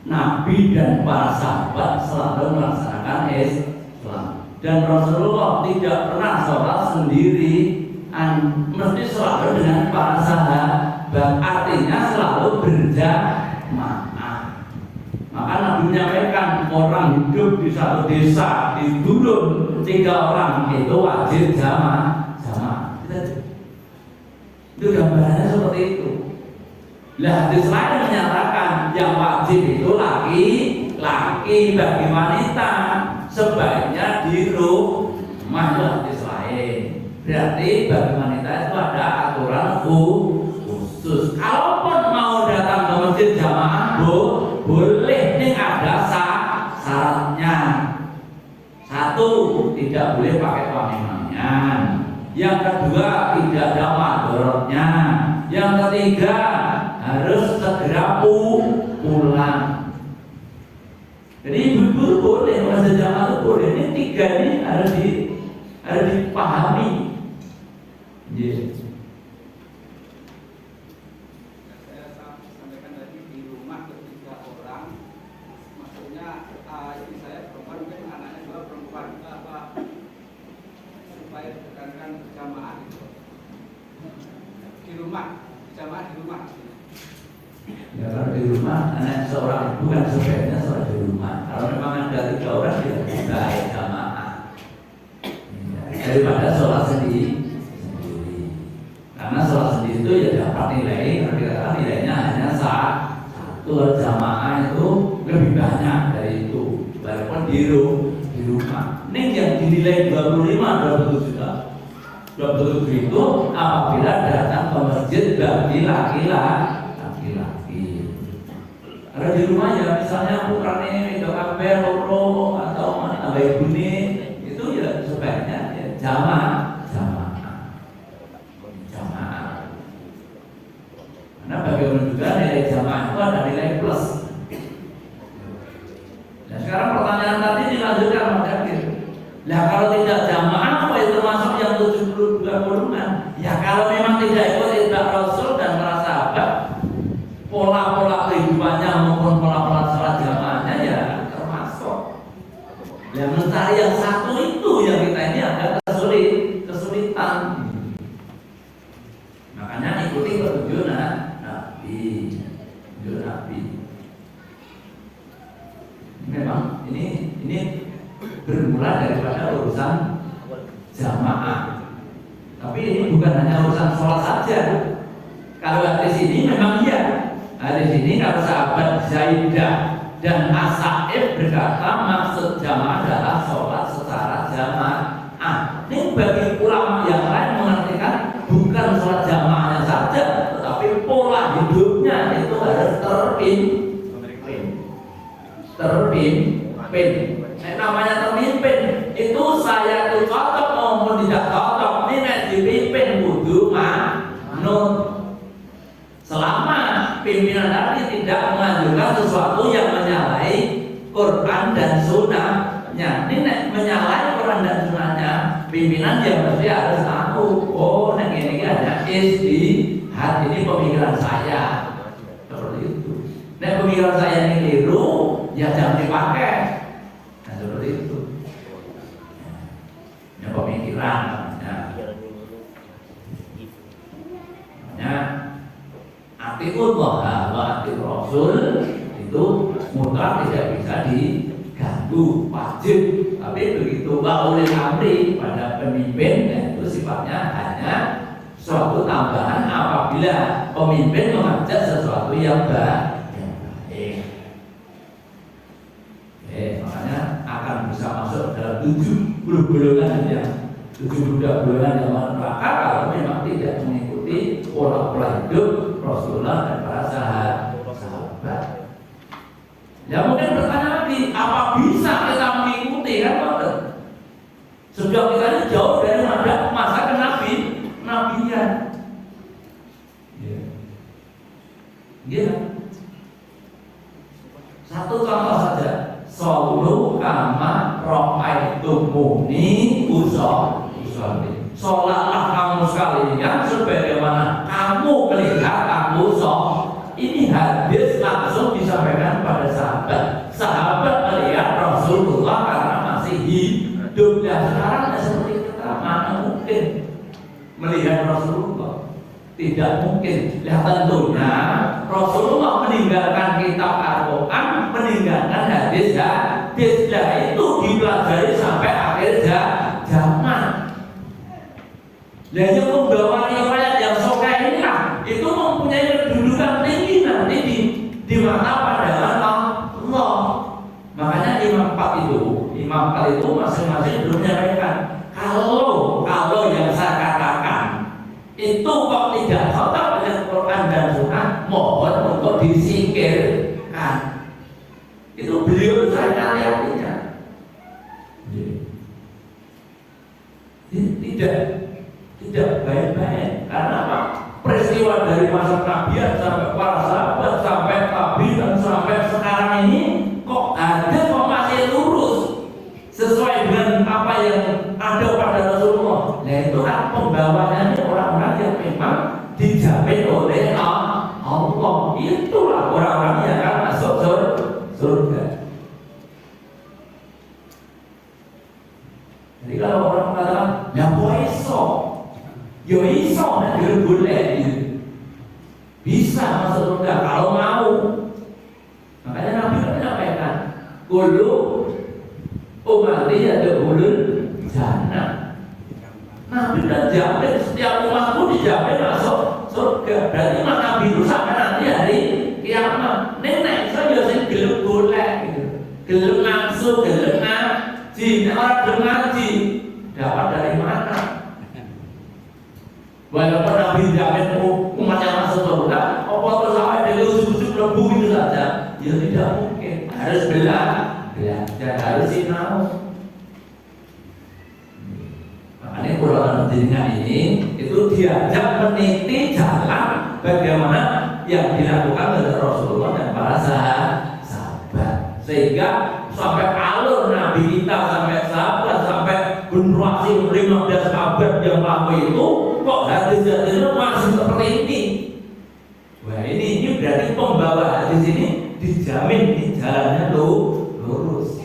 Nabi dan para sahabat selalu melaksanakan Islam, dan Rasulullah tidak pernah sholat sendiri, mesti selalu dengan para sahabat, artinya selalu berjamaah. Maka Nabi menyampaikan orang hidup di satu desa di Gurun 3 orang itu wajib jamaah. Itu gambarannya seperti itu. Lah hadis lain menyatakan yang wajib itu laki-laki, bagi wanita sebaiknya di rumah. Itu hadis lain. Berarti bagi wanita itu ada aturan khusus. Kalaupun mau datang ke masjid jamaah boleh, nih ada syaratnya. Satu, tidak boleh pakai wangi-wangian. Yang kedua, tidak ada madorotnya. Yang ketiga, harus segera pulang. Jadi ibu-ibu boleh, masa jamaah itu boleh. Ini tiga ini harus dipahami. Yes. Saya sampaikan tadi di rumah ketiga orang, maksudnya istri saya perempuan, mungkin anaknya juga perempuan, apa supaya ditekankan jamaah itu di rumah, jamaah di rumah. Ya kalau di rumah anak seorang bukan sebaiknya sholat di rumah. Kalau memang ada 3 orang ya bisa jamaah. Daripada sholat sendiri. Karena sholat sendiri itu ya dapat nilai, kalau dikatakan nilainya hanya satu, jamaah itu lebih banyak dari itu. Walaupun di rumah. Ini yang dinilai 25 27 itu apabila datang ke masjid bagi laki-laki. Kalau di rumah ya misalnya putrane itu kabeh loro atau abai bune itu ya sebaiknya ya jamaah. Karena bagaimana juga nilai jamaah itu ada nilai plus. Nah sekarang pertanyaan tadi dilanjutkan Mas. Nah kalau tidak jamaah apa itu termasuk yang 72 golongan? Ya kalau memang tidak ikut perintah Rasul dan para sahabat, pola-pola kehidupannya maupun pola-pola sholat jamaahnya ya termasuk. Yang mencari yang satu itu yang kita ini agak kesulitan. Makanya ikuti petunjuk Nabi. Memang ini bermula daripada urusan jamaah. Tapi ini bukan hanya urusan sholat saja. Kalau hadis ini memang iya. Hadis ini kalau sahabat Zaidah dan As-Sa'ib berkata maksud jamaah adalah sholat secara jamaah. Ini bagi ulama yang lain mengartikan bukan sholat jamaahnya saja, tetapi pola hidupnya itu harus terpimpin. Namanya terpimpin itu saya itu cocok maupun tidak cocok. Ini dipimpin kudu manut. Selama pimpinan tadi tidak menganjurkan sesuatu yang menyalahi Quran dan Sunnahnya. Ini menyalahi Quran dan Sunnahnya, pimpinan dia mesti harus tahu. Oh, ini ada istihad, ini pemikiran saya. Seperti itu. Nah, pemikiran saya ini keliru, ya jangan dipakai. Nah, seperti itu. Ya, pemikiran. Ya. Atiullah wa atiur Rasul itu mutlak tidak bisa diganggu, wajib. Tapi begitu wa ulil amri pada pemimpin, itu sifatnya hanya suatu tambahan apabila pemimpin mengajak sesuatu yang baik. Makanya akan bisa masuk dalam 70 golongan yang 72 golongan yang neraka kalau memang tidak mengikuti pola-pola hidup Rasulullah dan para sahabat. Ya mungkin bertanya lagi, apa bisa kita mengikuti kan? Sejak kita ini jauh dari masa kenabian. Ya. Satu contoh saja, solu kama ro'aitumuni usolli. Sholatlah kamu sekalian sebagaimana kamu melihat aku sholat. Ini hadis langsung disampaikan pada sahabat. Sahabat melihat Rasulullah karena masih hidup. Dan sekarang seperti kita, mana mungkin melihat Rasulullah? Tidak mungkin. Lihat tentunya Rasulullah meninggalkan kitab Al-Quran, meninggalkan hadis. Hadisnya itu dipelajari sampai akhir zaman. Dan yang membawa riwayat yang sahih ini di mana pandangan Allah. Makanya Imam 4 itu masing-masing belum menyampaikan kalau yang saya katakan itu kok tidak khotok dengan Quran dan Sunnah, mohon untuk disingkirkan. Itu beliau saya lihatnya. Tidak baik-baik. Karena apa? Peristiwa dari masa Nabian sampai para sahabat sampai tabi'in sampai sekarang ini kok ada kok masih lurus sesuai dengan apa yang ada pada Rasulullah. Nah itu kan pembawanya orang-orang yang memang dijamin oleh Allah. Itulah orang-orang yang akan masuk surga. Jadi kalau orang mengatakan ya iso nah boleh bisa masuk surga kalau mau. Makanya Nabi kan menyampaikan kullu umati yadkhulul jannah. Nabi dan jamin setiap umatku dijamin masuk surga. Berarti Mas Nabi itu sampai nanti hari kiamat. Nenek saya sing gelem golek gitu. Gelem nafsu, gelem ngaji. Orang gelem ngaji dapat dari mana? Walaupun Nabi jamin umat yang masuk surga, apa terus sampai dari ujung-ujung lebu itu saja? Ya tidak mungkin. Harus belajar, harus sinau. Makanya Quran dengan ini itu diajak meniti jalan bagaimana yang dilakukan oleh Rasulullah dan para sahabat, sehingga sampai alur Nabi kita sampai sahabat sampai generasi 15 abad yang lalu itu kok hadis-hadisnya masih seperti ini. Wah ini berarti pembawa hadis ini dijamin di jalannya lurus.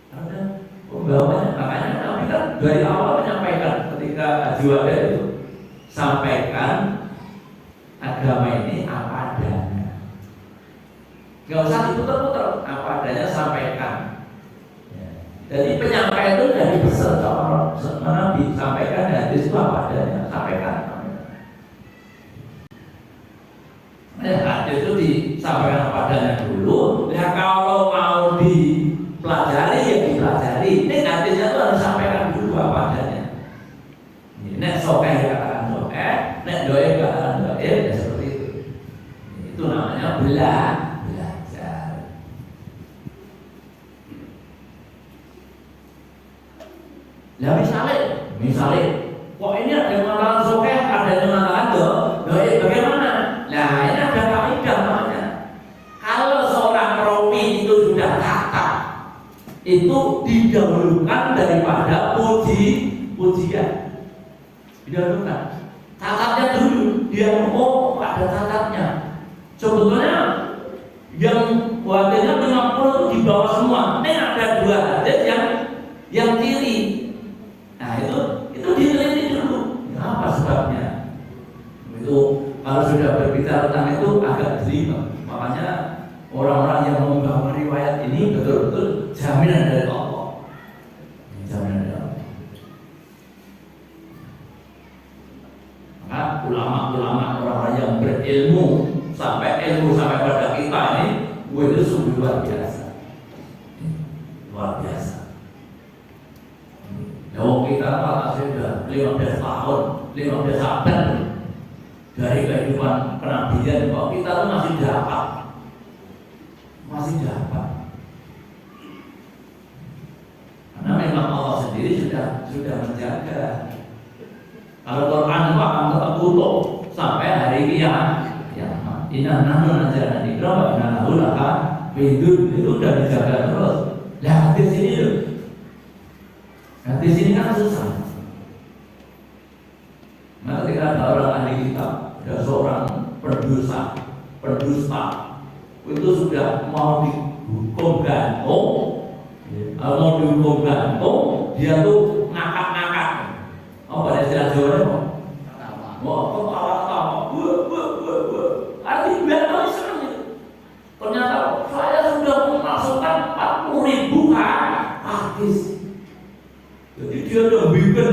Karena pembawanya, makanya Nabi kan dari awal menyampaikan ketika Haji Wada itu, sampaikan agama ini apa adanya. Gak usah diputar-putar, apa adanya sampaikan. Jadi penyampaian itu dari pesan sama Nabi, sampaikan hadis itu apa adanya, sampaikan. Hadis itu disampaikan apa adanya dulu. Ya kalau mau dipelajari ya dipelajari. Ini hadisnya itu harus sampaikan dulu apa adanya. Nek sokeh katakan sokeh, nek doe katakan doe, ya seperti itu. Itu namanya belajar. Nah misalnya, kok ini ada yang mengatakan sokeh, ada yang mengatakan doa, bagaimana? Nah ini ada kaidah namanya. Kalau seorang rawi itu sudah kata, itu didahulukan daripada pujian. Didahulukan. Catatnya dulu, dia ada catatnya. Sebetulnya yang hadisnya 50 itu di bawah semua. Ini ada 2 hadis yang kiri. Nah itu diteliti dulu. Apa sebabnya? Itu kalau sudah berbicara tentang itu agak jelimet. Makanya orang-orang yang membawa riwayat ini betul-betul jaminan dari Allah. Jaminan dari Allah. Maka ulama-ulama orang-orang yang berilmu sampai pada kita ini, itu sungguh luar biasa. Luar biasa. Kalau kita sudah 15 tahun, 15 abad dari kehidupan penabian, kok kita tuh masih dapat. Karena memang Allah sendiri sudah menjaga. Kalau Quran itu akan tetap utuh sampai hari kiamat. Inna nahnu nazzalna dzikra wa inna lahu lahafidun. Itu sudah dijaga terus. Nah di sini loh. Nah di sini kan susah. Nah ketika ada orang ahli kitab, ada seorang pendusta, itu sudah mau dihukum gantung, dia tuh ngakak-ngakak. Pada istilah Jawa itu, ketawa-tawa, artinya biar kali senang gitu. Ternyata saya sudah memasukkan 40.000 hadis. Jadi dia udah bikin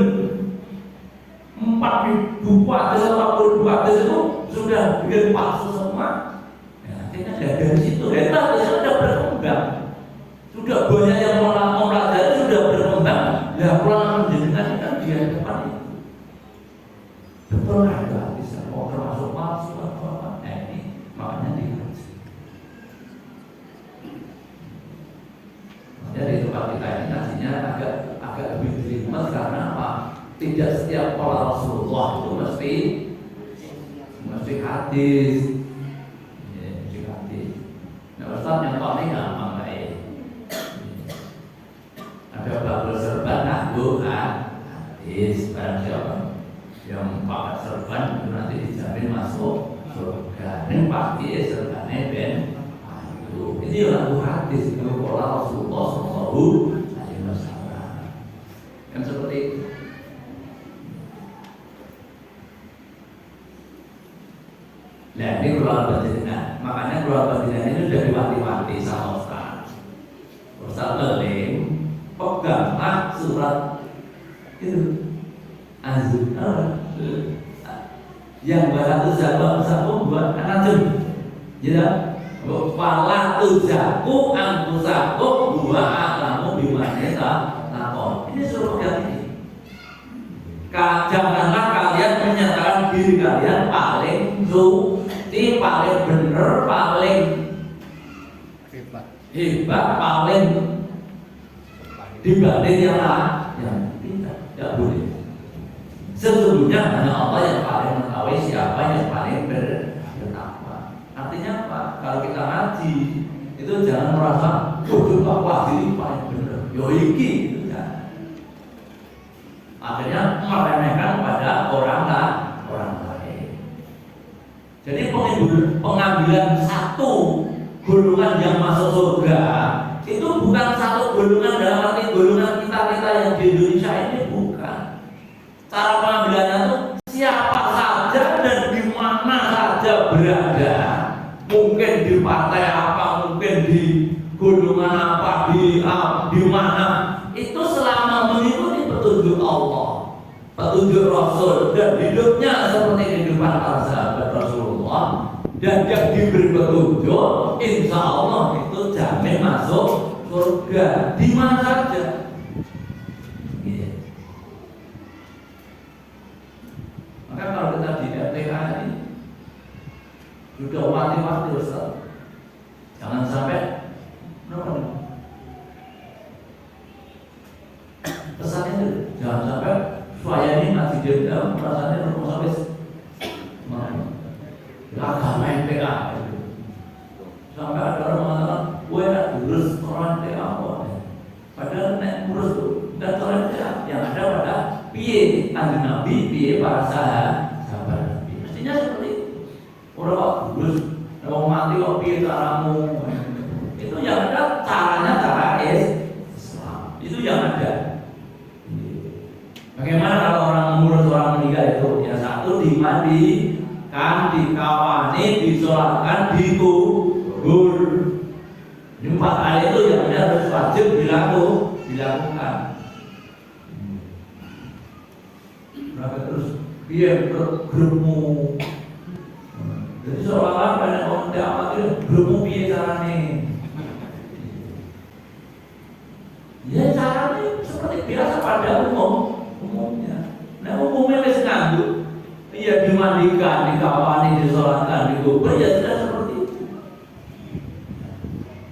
4.000 hadis, 40.000 hadis itu sudah bikin palsu semua. Ya, mesti hadis. Ya, mesti hadis. Nah, Ustaz nyontohnya gampang baik. Ada babul serban nganggo hadis, barang siapa yang pakai serban itu nanti dijamin masuk surga. Ini pasti serbannya ben ayu. Ini lagu hadis itu pola Rasulullah Sallallahu Alaihi Wasallam. Kan seperti itu. Nah ini keluar batinah. Makanya keluar batinah ini sudah diwanti-wanti sama Ustaz. Ustaz Beling, peganglah surat itu Az-Zumar yang balatu zakum buat anak jem, ya. Wala tuzaku anfusakum wa a'lamu bimana takon. Ini suruh ini. Janganlah kalian menyatakan diri kalian paling suci, paling benar, paling hebat, paling dibanding yang lain. Tidak boleh. Sesungguhnya hanya Allah yang paling mengetahui siapa yang paling bertakwa. Artinya apa? Kalau kita ngaji itu jangan merasa wah ini paling benar, yoiki gitu kan. Akhirnya meremehkan pada orang lain. Jadi pengambilan satu golongan yang masuk surga itu bukan satu golongan dalam arti golongan kita yang di Indonesia ini, bukan. Cara pengambilannya itu siapa saja dan di mana saja berada. Mungkin di partai apa, mungkin di golongan apa, di mana. Itu selama mengikuti petunjuk Allah, petunjuk Rasul, dan hidupnya seperti kehidupan para sahabat Rasulullah, dan yang diberi petunjuk, insya Allah itu jamin masuk surga di mana saja. Maka kalau kita di RTH ini sudah wanti-wanti Ustaz, jangan sampai pesannya itu jangan sampai saya ini ngaji dendam perasaannya rumah sampai agama MPA sampai ada orang mengatakan gue nak urus orang MPA padahal nek urus tuh dan orang MPA yang ada pada piye Kanjeng Nabi, piye para sahabat Nabi. Mestinya seperti itu. Orang urus mau mati kok piye caramu, itu yang ada caranya cara Islam, itu yang ada. Bagaimana kalau orang mengurus orang meninggal itu? Ya satu dimandikan, dikawani, disolatkan, dikubur. Ini 4 hal itu yang harus wajib dilakukan. Berapa terus? Biar grupmu. Jadi seolah-olah banyak orang tidak mati grupmu biar caranya. Ya caranya seperti biasa pada umumnya. Nah umumnya wis nganggo, iya dimandikan, dikawani, disolatkan, dikubur, ya sudah seperti itu.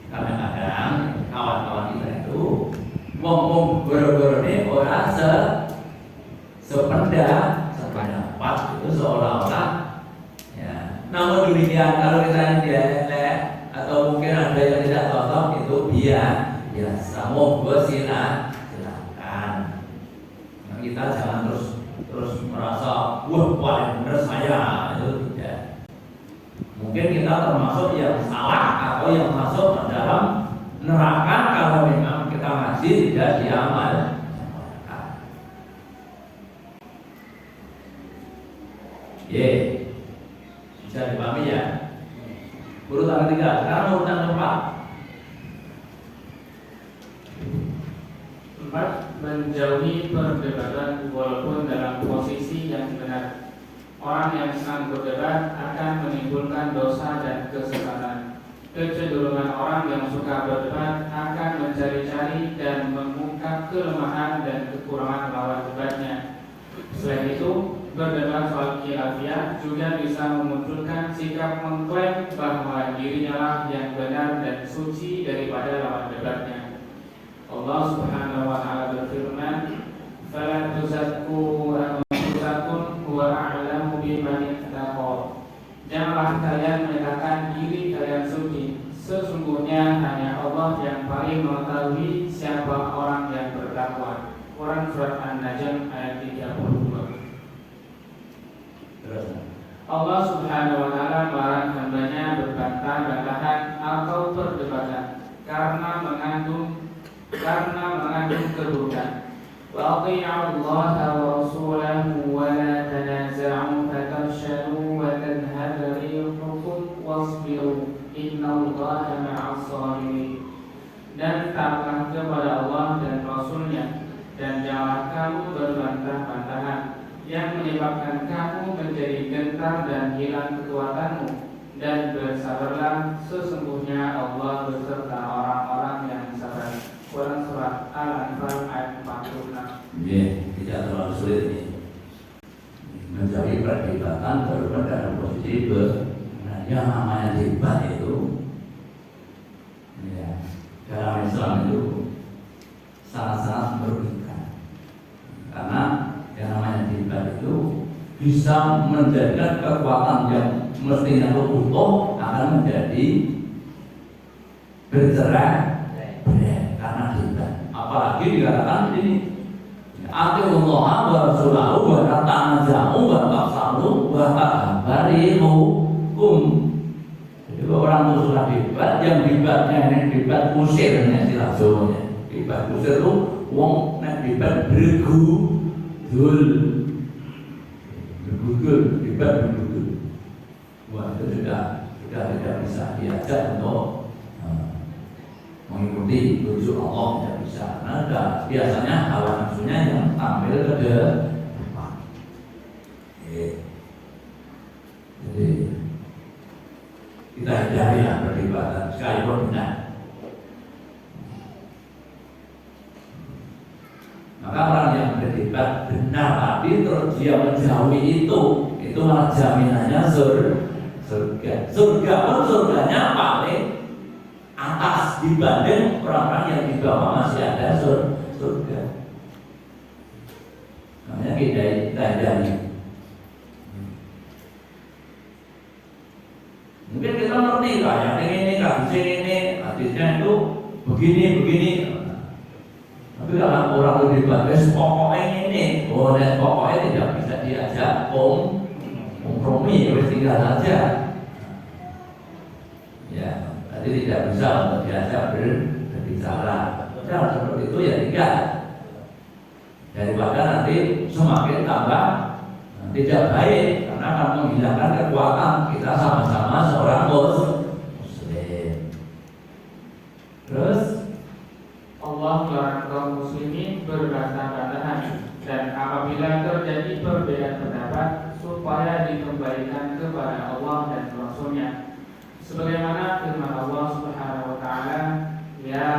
Kadang-kadang kawan-kawan kita itu ngomong goro-goro ini orang sependapat itu seolah-olah. Ya. Namun demikian kalau kita tidak atau mungkin ada yang tidak cocok itu biasa. Monggo silakan. Kita jangan terus merasa wah paling benar saya, itu tidak. Mungkin kita termasuk yang salah atau yang masuk dalam neraka kalau memang kita masih tidak diamal. Bisa dipahami ya. Urutan ketiga, sekarang urutan keempat. 4. Menjauhi perdebatan walaupun dalam posisi yang benar. Orang yang senang berdebat akan menimbulkan dosa dan kesesatan. Kecenderungan orang yang suka berdebat akan mencari-cari dan mengungkap kelemahan dan kekurangan lawan debatnya. Selain itu, berdebat soal khilafiyah juga bisa memunculkan sikap mengklaim bahwa dirinya lah yang benar dan suci daripada lawan debatnya. Allah Subhanahu wa taala berfirman, fala tuzakku anfusakum huwa a'lamu biman ittaqa. Janganlah kalian menyatakan diri kalian suci, sesungguhnya hanya Allah yang paling mengetahui siapa orang yang bertakwa. Quran surat An-Najm ayat 32. Allah Subhanahu wa taala melarang hambanya berbantah-bantahan atau perdebatan karena mengandung keburukan. Wa athi'u Allah wa rasulahu wa la tanaza'u fatafshalu wa tadhhabu rihukum wasbiru innallaha ma'as sabirin. Dan taatlah kepada Allah dan Rasulnya, dan janganlah kamu berbantah-bantahan yang menyebabkan kamu menjadi gentar dan hilang kekuatanmu, dan bersabarlah, sesungguhnya Allah beserta orang-orang yang sabar. Quran surat Al-Anfal ayat 46. Tidak terlalu sulit ini mencari perdebatan walaupun dalam posisi yang namanya debat itu dalam Islam itu sangat-sangat merugikan, karena yang namanya debat itu bisa menjadikan kekuatan yang mestinya utuh akan menjadi bercerai-berai karena debat. Apalagi dikatakan ini atiullah wa rasulahu wa tanaza'u wa tafsalu wa tahabarihukum. Jadi orang itu sudah debat, yang debatnya ini debat kusir, istilah Jawanya. Debat kusir itu wong nek debat bergu dul debat bergudul. Wah, itu sudah tidak bisa diajak untuk mengikuti tujuh Allah, tidak bisa. Karena biasanya hawa nafsunya yang tampil ke depan. Jadi kita hindari perdebatan sekalipun benar. Maka orang yang berdebat benar tadi terus dia menjauhi itu malah jaminannya surga. Surga pun surganya paling atas dibanding orang-orang yang di bawah masih ada surga. Namanya kita hindari. Mungkin kita ngerti kayak ini, kasusnya ini, hadisnya itu begini. Tapi kalau orang lebih bagus pokoknya ini, pokoknya tidak bisa diajak kompromi, harus tinggal saja. Ya, tadi tidak bisa untuk diajak berbicara. Nah, seperti itu ya tidak. Daripada nanti semakin tambah tidak baik, karena akan menghilangkan kekuatan kita sama-sama seorang muslim. Terus Allah melarang kaum muslimin berbantah-bantahan, dan apabila terjadi perbedaan pendapat supaya dikembalikan kepada Allah dan Rasulnya, sebagaimana firman Allah Subhanahu wa taala, ya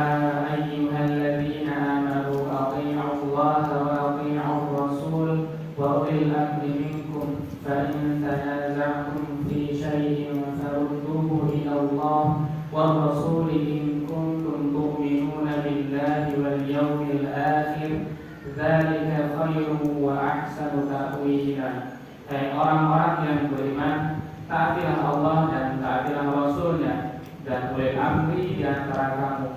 ayyuhalladzina amanu athi'u Allah wa athi'u Rasul wa ulil amri minkum fa in tanaza'tum fi syai'in farudduhu ila Allah wa Rasul in kuntum tu'minuna billahi wal yawmil akhir dzalika khairun wa ahsanu ta'wila. Hai orang-orang yang beriman, taatilah Allah dan taatilah Rasulnya dan ulil amri di antara kamu.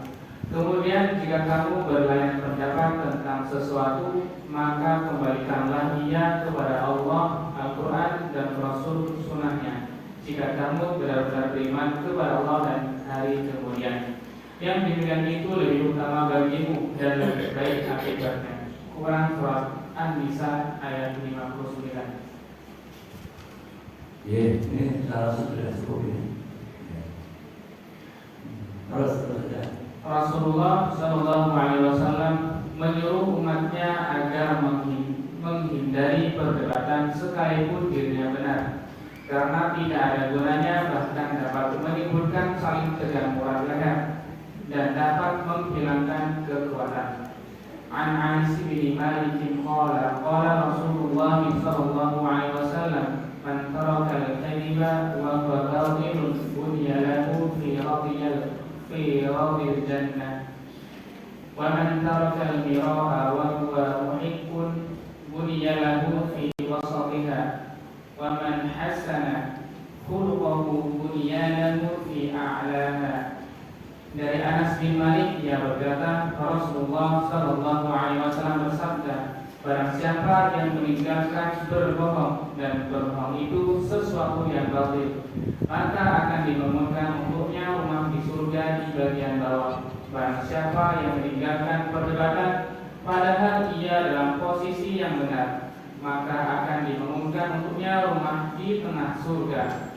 Kemudian jika kamu berlain pendapat tentang sesuatu, maka kembalikanlah ia kepada Allah, Al-Quran dan Rasul sunnahnya, jika kamu benar-benar beriman kepada Allah dan hari kemudian. Yang demikian itu lebih utama bagimu dan lebih baik akibatnya. Quran surat An-Nisa ayat 59. Ini salah satu sudah cukup ini. Terus ya. Rasulullah Shallallahu Alaihi Wasallam menyuruh umatnya agar menghindari perdebatan sekalipun dirinya benar, karena tidak ada gunanya, bahkan dapat menimbulkan saling tegang murah leher dan dapat menghilangkan kekuatan. An Anas bin Malik qala Rasulullah Shallallahu Alaihi Wasallam, man taraka al-kadhiba wa huwa batilun bunya lahu fi radil jannah wa man taraka al-mira'a wa huwa muhiqqun buniya lahu fi wasatiha wa man hasana khuluquhu buniya lahu fi a'laha. Dari Anas bin Malik dia berkata, Rasulullah sallallahu alaihi wasallam bersabda, barang siapa yang meninggalkan berbohong dan berbohong itu sesuatu yang batil, maka akan dibangunkan untuknya rumah di surga di bagian bawah. Barang siapa yang meninggalkan perdebatan padahal ia dalam posisi yang benar, maka akan dibangunkan untuknya rumah di tengah surga.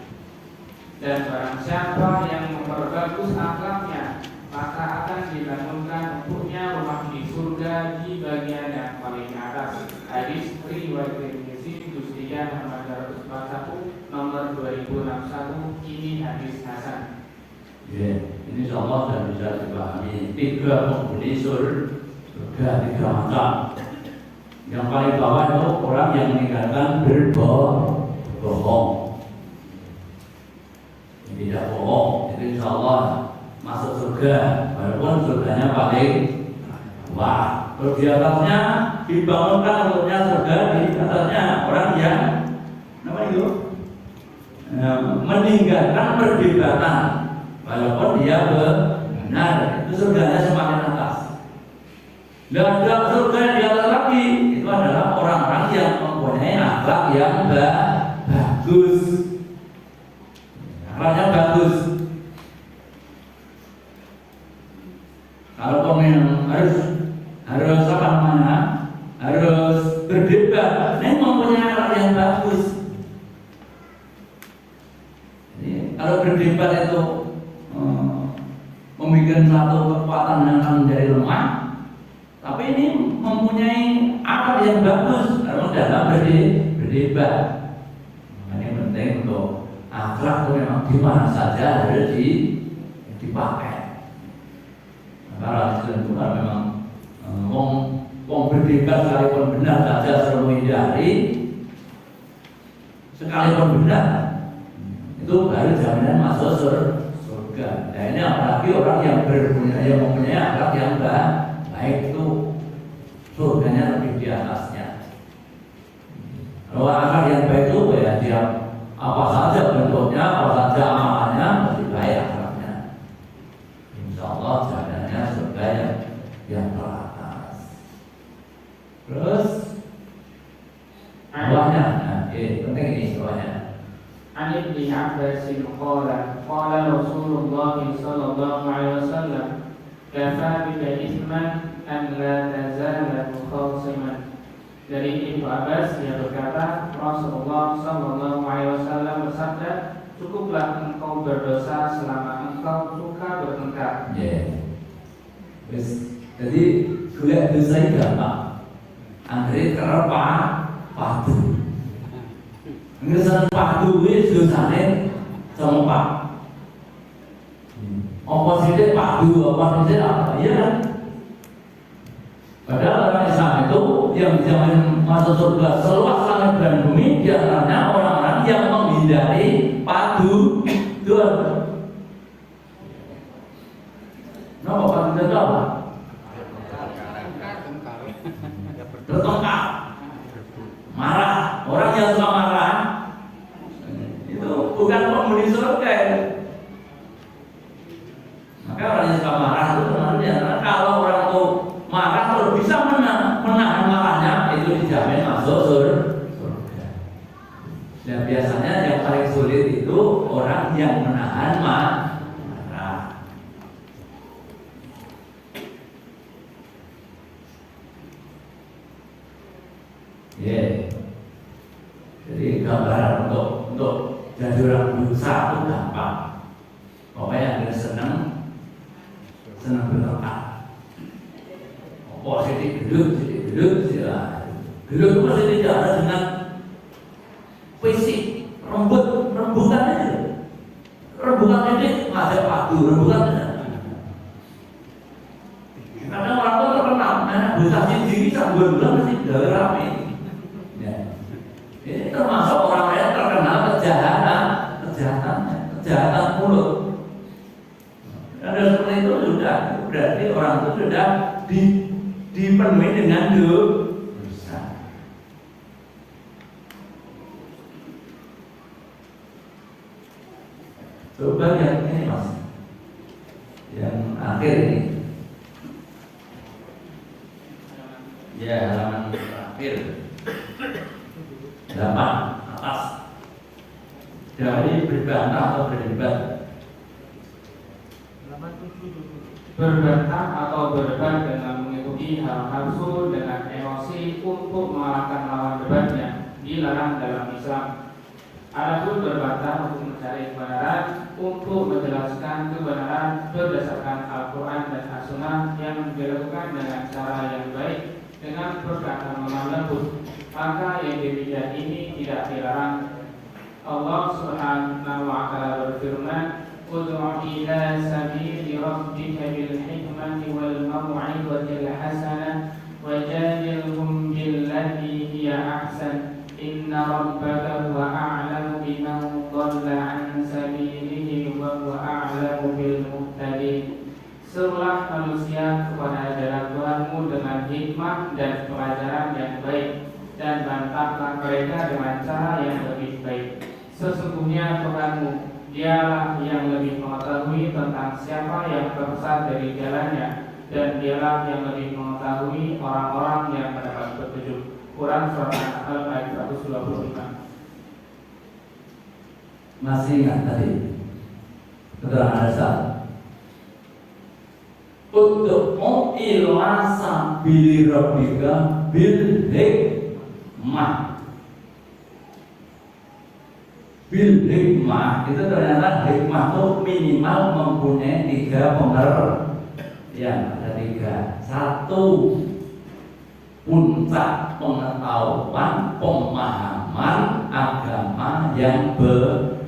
Dan barang siapa yang memperbagus akhlaknya, maka akan dibangunkan untuknya rumah di surga di bagian yang paling atas. Hadis riwayat Tirmidzi juz 3 halaman 241 nomor 2061. Ini hadis hasan. Ini insyaallah sudah bisa dipahami. 3 penghuni surga, 3 macam. Yang paling bawah itu orang yang meninggalkan berbohong. Tidak bohong, itu insyaallah masuk surga, walaupun surganya paling bawah. Terus di atasnya dibangunkan untuknya surga, di atasnya orang yang meninggalkan perdebatan, walaupun dia benar, itu surganya semakin atas. Dan dalam surga yang di atas lagi itu adalah orang-orang yang mempunyai akhlak yang bagus. Akhlaknya bagus. Kalau yang harus apa namanya? Harus berdebat, ini mempunyai akhlak yang bagus. Jadi kalau berdebat itu membuat satu kekuatan yang akan menjadi lemah, tapi ini mempunyai akhlak yang bagus dalam berdebat. Ini penting untuk akhlak itu memang di mana saja harus dipakai. Kalau itu memang wong berdebat sekalipun benar saja selalu menghindari, sekalipun benar itu baru jaminan masuk surga. Nah ini apalagi orang yang mempunyai akhlak yang baik itu surganya lebih di atasnya. Kalau akhlak yang baik itu ya dia apa saja bentuknya, apa saja amalannya mesti baik akhlaknya. Insyaallah jalannya surga yang teratas. Terus bawahnya, penting ini bawahnya. An Ibnu Abbas qala Rasulullah sallallahu alaihi wasallam, kafa bika ithman an la tazala mukhasiman. Dari Ibnu Abbas dia berkata, Rasulullah sallallahu alaihi wasallam bersabda, cukuplah engkau berdosa selama engkau suka bertengkar. Jadi golek dosa itu gampang. Anggere kerep padu. Ngesan padu wis dosane sempak. Apa sithik padu, apa sithik apa? Iya kan? Padahal orang Islam itu yang bisa masuk surga seluas langit dan bumi, di antaranya orang-orang yang menghindari padu. Tuh. Kenapa padu itu apa? Bertengkar, marah. Orang yang suka marah itu bukan penghuni surga. Maka orang yang suka marah itu sebenarnya kalau orang itu marah kalau bisa menahan marahnya itu dijamin masuk surga. Dan biasanya yang paling sulit itu orang yang menahan marah. Jadi gambaran untuk jadi orang dosa itu gampang. Pokoknya yang senang bertengkar. Oh, sedikit gedut, gedut itu masih tidak ada dengan fisik, rembukan aja. Rembukan ini ngajak padu, rembukan aja. Karena orang tua terkenal, dosa sendiri sambil bulan mesti dari rame. Ini termasuk orang yang terkenal kejahatan mulut. Dan seperti itu sudah berarti orang itu sudah dipenuhi dengan dosa. Coba yang ini mas, yang akhir ini. Ya, halaman terakhir 8 atas. Dari berbantah atau berdebat. Berbantah atau berdebat dengan mengikuti hal nafsu dengan emosi untuk mengalahkan lawan debatnya dilarang dalam Islam. Adapun berbantah untuk mencari kebenaran, untuk menjelaskan kebenaran berdasarkan Al-Quran dan As-Sunnah yang dilakukan dengan cara yang baik dengan perkataan lemah lembut, maka yang demikian ini tidak dilarang. Allah Subhanahu wa Ta'ala berfirman, "Ud'u ila sabili rabbika bil hikmati wal mau'izatil hasanah wajadilhum billati hiya ahsan." Inna rabbaka huwa a'lamu biman dhalla an sabilihi wa huwa a'lamu bil muhtadin. Serulah manusia kepada jalan Tuhanmu dengan hikmah dan pelajaran yang baik, dan bantahlah mereka dengan cara yang lebih baik. Sesungguhnya Tuhanmu, Dialah yang lebih mengetahui tentang siapa yang tersesat dari jalannya, dan Dialah yang lebih mengetahui orang-orang yang mendapat petunjuk. Quran Surah An-Nahl ayat 125. Masih ingat tadi keterangan dasar ud'u ila sabili rabbika bil hikmah. Bil hikmah itu ternyata hikmah itu minimal mempunyai 3 pengertian. Ada 3. 1, puncak pengetahuan pemahaman agama yang benar.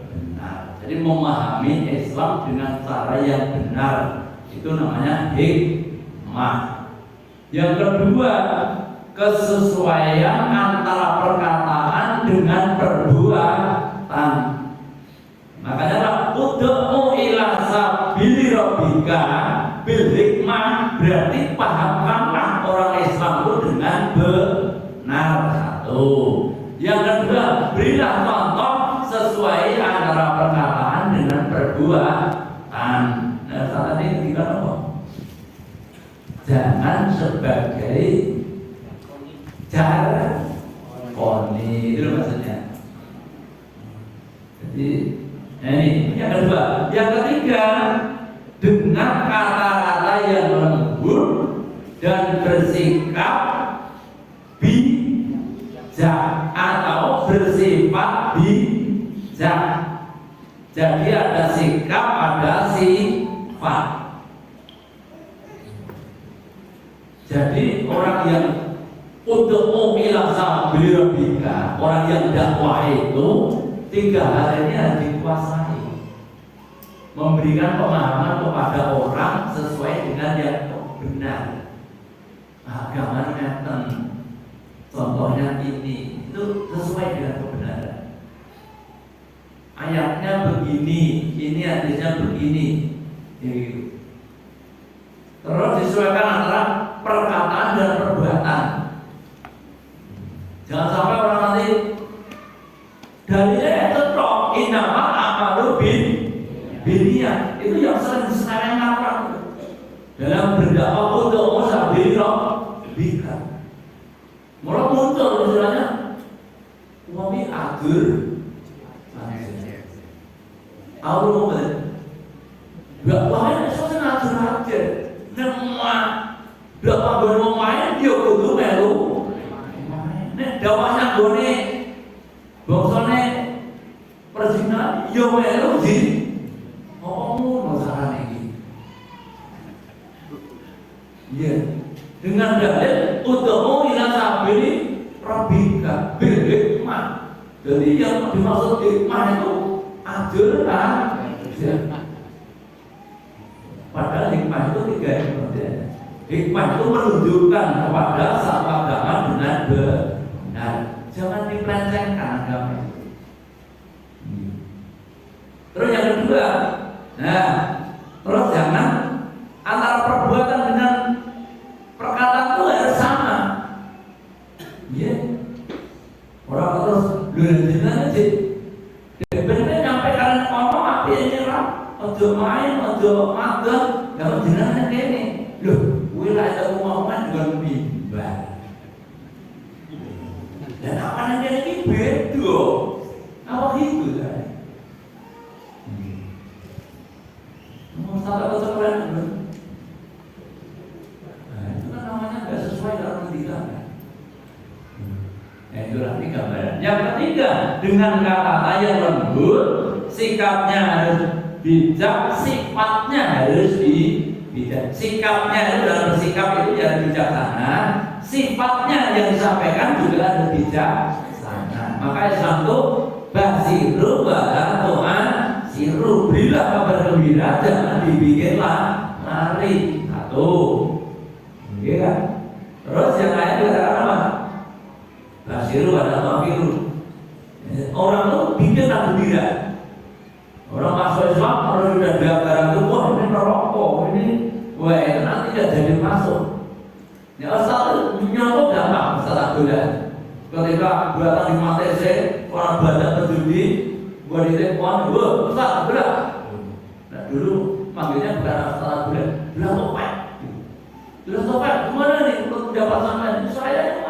Jadi memahami Islam dengan cara yang benar, itu namanya hikmah. Yang kedua, kesesuaian antara perkataan dengan perbuatan. Makanya ud'u ila sabili rabbika bil hikmah, berarti pahamkanlah orang Islam itu dengan benar. 1. Yang kedua, berilah contoh sesuai antara perkataan dengan perbuatan. Nah, saat ini kita apa? Jangan sebagai cara koni, itu maksudnya. Jadi ini yang kedua. Yang ketiga, dengan kata-kata yang lembut dan bersikap bijak atau bersifat bijak. Jadi ada sikap, ada sifat. Jadi orang yang ud'u ila sabili rabbika, orang yang dakwah itu 3 hal ini harus dikuasai. Memberikan pemahaman kepada orang sesuai dengan yang benar. Agama ngeten, contohnya ini, itu sesuai dengan kebenaran. Ayatnya begini, ini hadisnya begini. Terus disesuaikan antara perkataan dan perbuatan. Jangan sampai orang nanti dalilnya itu toh innamal a'malu binniyat. Itu yang sering disenaraikan orang dalam berdakwah untuk sabili rabbika. Mulai muncul istilahnya wami agur. Aku mau dakwahnya sesuatu atur-atur. Nemah dakwah baru main dia kudu melu. Nek dakwahnya gone bangsane perzinahan yo melu di ngono carane iki. Iya, dengan dalil ud'u ila sabili rabbika bil hikmah. Jadi yang dimaksud hikmah itu aturan. Padahal hikmah itu 3 kemudian. Hikmah itu menunjukkan kepada satu agama dengan benar. Jangan dipelencengkan agama. Terus yang kedua, terus jangan antara perbuatan dengan perkataan itu harus sama. Ya, orang terus lu jenengan aja. Bener nyampe kalian ngomong api nyerap. ojo main, ojo magang, yang jenengan kene. Loh, kuwi lak temu omongan dengan mimbar. Dan apa yang ini beda? Apa gitu kan? Salah atau kalian belum? Nah, itu kan namanya nggak sesuai dalam pendidikan. Itu nanti gambaran. Yang ketiga, dengan kata yang lembut, sikapnya harus bijak, sifatnya harus bijak. Sikapnya itu dalam bersikap itu yang bijaksana, sifatnya yang disampaikan juga harus bijaksana. Maka Islam itu basiru wa tu'an siru, berilah kabar gembira, jangan dibikinlah lari. Satu, iya kan? Terus yang lain dikatakan apa? Basiru wa tu'afiru. Orang itu bikinlah gembira. Orang masuk Islam, orang sudah gambaran itu, wah ini merokok, ini, wah itu nanti tidak jadi masuk. Ya asal nyolok gampang, salah goda. Ketika buatan di MTC, orang banyak berjudi, gua di telepon, gua salah goda. Nah dulu manggilnya bukan salah goda, bilang topet. Bilang topet, gimana nih untuk mendapat sampai? Saya itu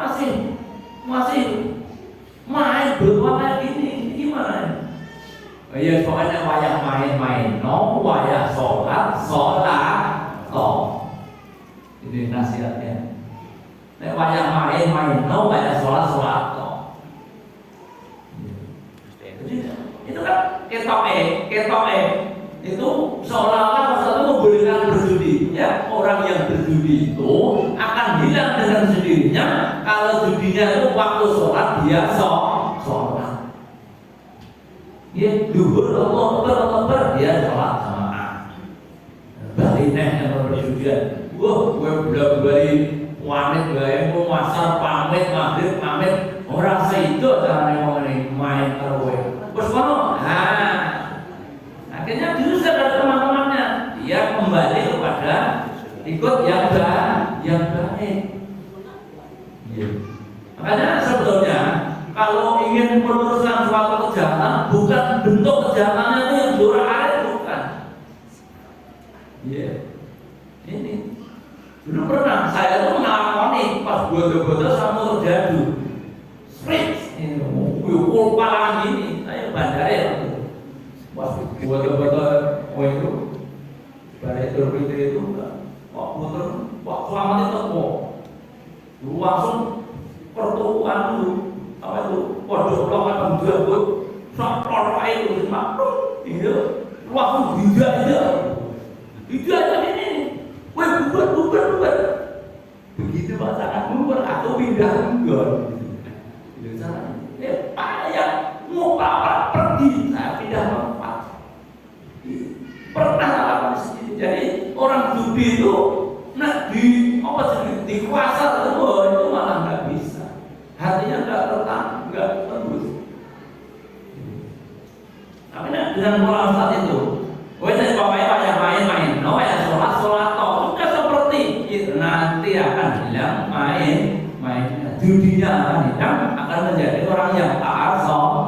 masih main belum kayak gini gimana nih? Iya soalnya wayah main-main, no wayah sholat, toh. Ini nasihatnya. Nek wayah main-main, no wayah sholat, toh. Jadi itu kan ketoke itu seolah-olah Rasul itu membolehkan berjudi. Ya orang yang berjudi itu akan hilang dengan sendirinya kalau judinya itu waktu sholat dia sholat. Dia duhur Allah dia sholat jamaah. Balineh yang berjudian. Wah, gue beli wanit bae mau masar pamit maghrib pamit orang seido carane ngomong main karo kowe. Wes kono. Nah. Akhirnya diusir dari teman-temannya. Dia kembali kepada ikut yang baik. Makanya sebetulnya kalau ingin meluruskan suatu kejahatan, bukan bentuk kejahatannya itu yang durhaka, bukan. Ini dulu pernah saya tuh mengalami pas bodoh-bodoh sama terjadi. Switch, ini ukul palang ini, saya bandar ya. Pas bodoh-bodoh, itu pada Idul Fitri itu kok muter, kok selamat itu kok langsung pertukuan dulu. Apa itu? Waduh, lawan jabut, saklar itu makhluk, itu langsung aja ini, wah bubar. Begitu masakan bubar atau pindah enggak? Itu sana, payah muka pergi, saya pindah tempat. Pernah apa sih? Jadi orang judi itu, nah di kuasa itu malah nggak bisa. Hatinya nggak tembus. Tapi dengan pola saat itu, wajah bapaknya yang main, no ya sholat toh sudah seperti itu nanti akan hilang main judinya akan hilang, akan menjadi orang yang taat sholat.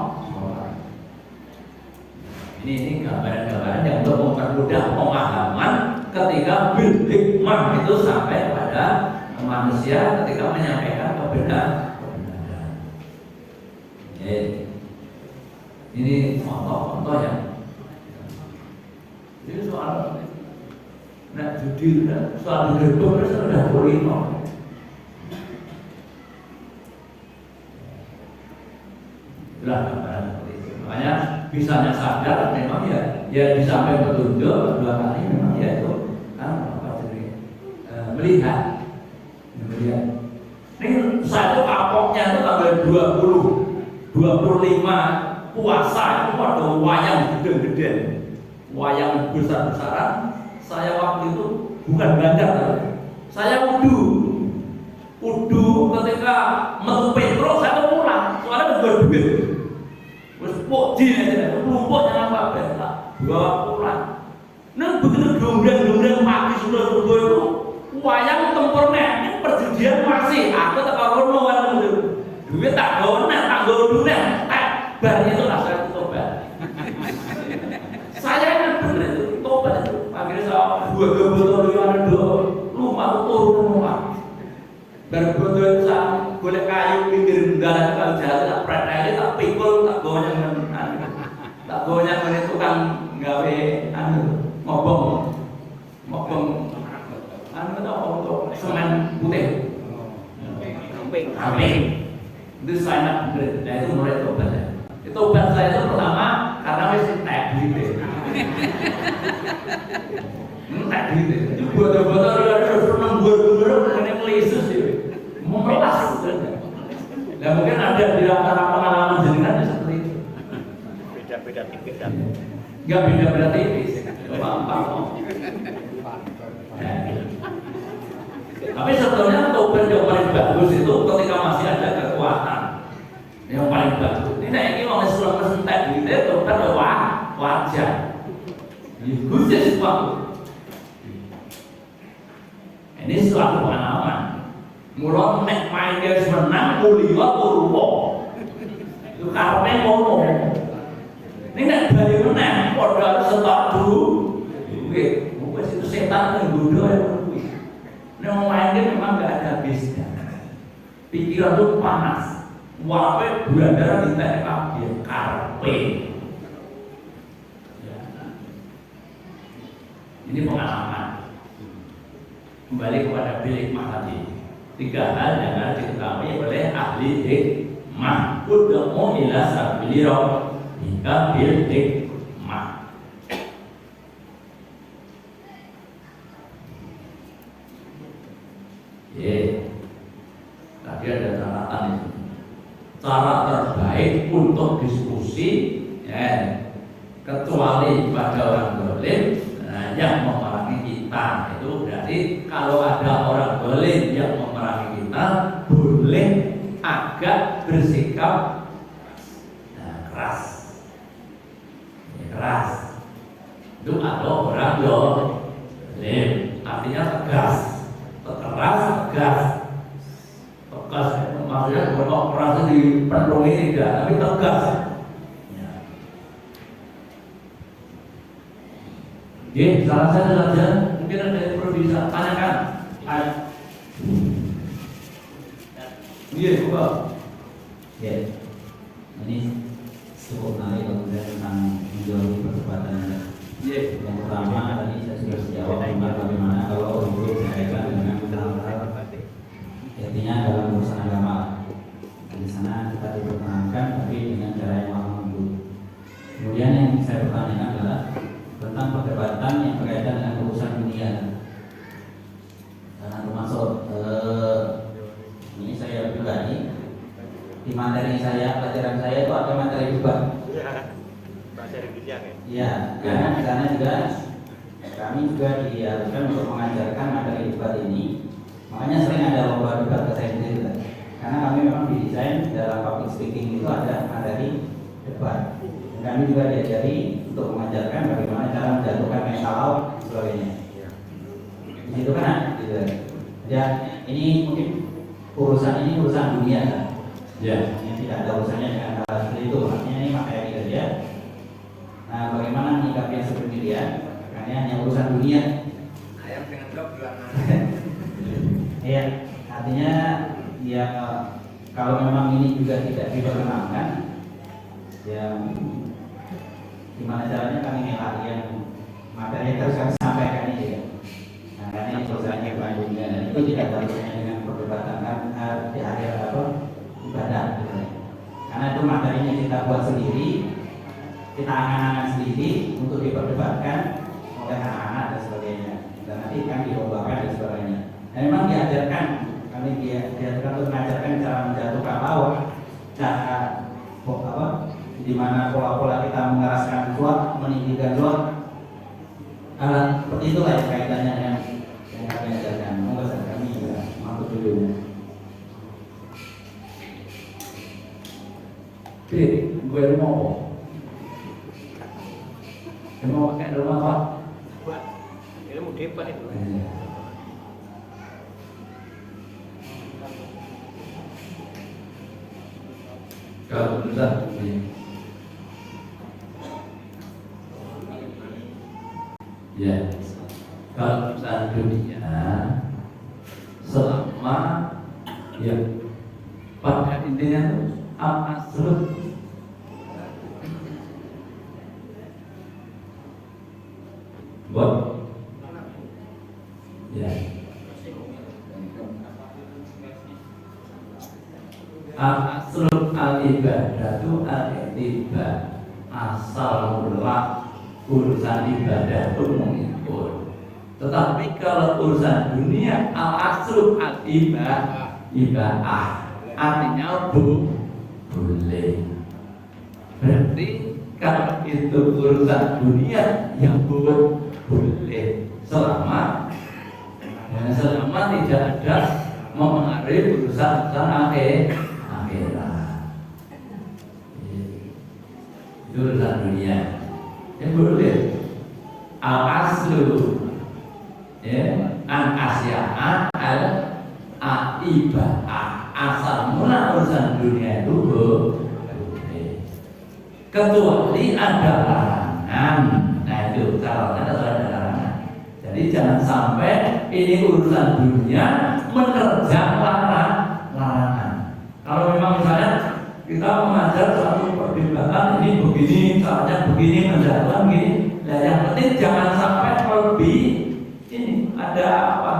Ini gambaran-gambaran yang untuk mempermudah pemahaman ketika bil hikmah itu sampai pada manusia ketika menyampaikan kebenaran. Ini contoh-contoh yang jadi soal judi soal gedung itu sudah kulino. Itulah gambaran seperti itu. Makanya bisanya sadar memang ya di samping petunjuk dua kali memang ya itu kan melihat. Ini saya itu kapoknya itu tanggal 25 puasa itu ada wayang gede-gede, wayang besar-besaran. Saya waktu itu bukan belanja, saya wudu ketika metu Petro saya tuh pulang, soalnya juga duit. Terus pokji aja, lumpur jangan apa-apa, bawa pulang. Nah begitu dombreng pagi sudah itu wayang tempurnya, ini perjudian masih, aku tak rono kan itu. Duit tak dunia, bar itu lah saya coba. Saya yang benar itu. botol liwat do lumah turun rumah. Berbotol sak golek kayu pinggir dalan kang jalan tak prete tak pikul tak goyang tak goyang ngene tukang gawe ngobong untuk semen putih. Amin. Itu saya nak itu mulai tobat. Itu tobat saya itu pertama karena masih tak duit. Tak duit. Itu botol-botol terus menggor-gor mengenai melisus itu. Memelas. Nah mungkin ada di antara pengalaman jenengan seperti itu. Beda-beda tipis kan. Enggak beda-beda tipis. Tapi sebetulnya tobat yang paling bagus itu ketika masih ada kekuatan yang paling bagus. Ini yang mau Islam mesentek gitu, tobat wajar. Ini khusus sesuatu. Ini suatu pengalaman. Mulai nek main dia menang, mulia purwo. Itu karena ngono. Ini nek bali menang, padha setok dulu. Nggih, mungkin itu setan yang bodoh yang kuwi. Nek main dia memang enggak ada habisnya. Pikiran tuh panas. Wape berada di TKB karpe. Ini pengalaman. Kembali kepada bilik tadi. 3 hal yang harus diketahui oleh ahli hikmah. Ud'u ila sabili rabbika bil hikmah. Tadi ada catatan itu. Cara terbaik untuk diskusi, kecuali pada orang dolim yang memerangi kita, itu berarti kalau ada orang dolim yang memerangi kita, boleh agak bersikap keras. Itu kalau orang dolim, artinya tegas, tegas. Maksudnya kalau orang di penuhi tidak, tapi tegas. Oke, salah satu saja mungkin ada yang perlu bisa tanyakan. Iya, coba. Ya, ini cukup menarik kemudian tentang menjauhi perdebatan. Yang pertama tadi saya sudah jawab bagaimana kalau untuk berkaitan dengan hal-hal artinya dalam urusan agama. Di sana kita diperkenankan tapi dengan cara yang lembut. Kemudian yang saya pertanyakan adalah tentang perdebatan yang berkaitan dengan urusan dunia. Karena termasuk ini saya pribadi di materi saya, pelajaran saya itu ada materi debat. Bahasa Indonesia kan? Iya, karena di sana juga kami juga diharuskan untuk mengajarkan materi debat ini. Makanya sering ada lomba debat bahasa Inggris. Karena kami memang didesain dalam public speaking itu ada materi debat. Dan kami juga diajari untuk mengajarkan bagaimana cara menjatuhkan mental out sebagainya. Di situ kan gitu. Ya, ini mungkin urusan dunia kan? Ya, yang tidak ada urusannya dengan hal seperti itu. Artinya ini materi saja. Nah, bagaimana menyikapi yang seperti dia? Karena hanya urusan dunia. Ayam dengan blok jualan. Iya, artinya ya kalau memang ini juga tidak diperkenankan, ya gimana caranya kami mengelak yang materi terus kami sampaikan ini ya. Nah, karena ini urusannya dunia dan itu tidak ada urusannya dengan perdebatan di akhir ibadah. Gitu. Karena itu materinya kita buat sendiri, kita angan-angan sendiri untuk diperdebatkan oleh anak-anak dan sebagainya. Dan nanti kan dilombakan dan sebagainya. Dan memang diajarkan, kami diajarkan untuk mengajarkan cara menjatuhkan lawan, cara di mana pola-pola kita mengeraskan suat, meninggikan suat. Seperti itulah yang kaitannya dengan yang kami ajarkan. Monggo kami juga mampu dulu. Gue mau pakai rumah apa? Buat ilmu debat itu. Kalau bisa, ya. Kalau urusan dunia selama ya pada intinya itu absolut. Buat ya absolut al-ibadatu al-i'tibar, asal mula urusan ibadah itu mengikur. Tetapi kalau urusan dunia al-absolut al-ibadah, artinya boleh. Berarti kalau itu urusan dunia yang boleh selama tidak ada mempengaruhi urusan akhirat. Itu urusan dunia yang boleh. Al-aslu an-asya'an al-ibadah, asal mula urusan dunia itu boleh, kecuali ada larangan. Nah itu kalau ada larangan. Jadi jangan sampai ini urusan dunia menerjang larangan. Kalau memang misalnya kita mengajar satu perdebatan ini begini, caranya begini, menjalankan begini. Nah, yang penting jangan sampai lebih ini ada apa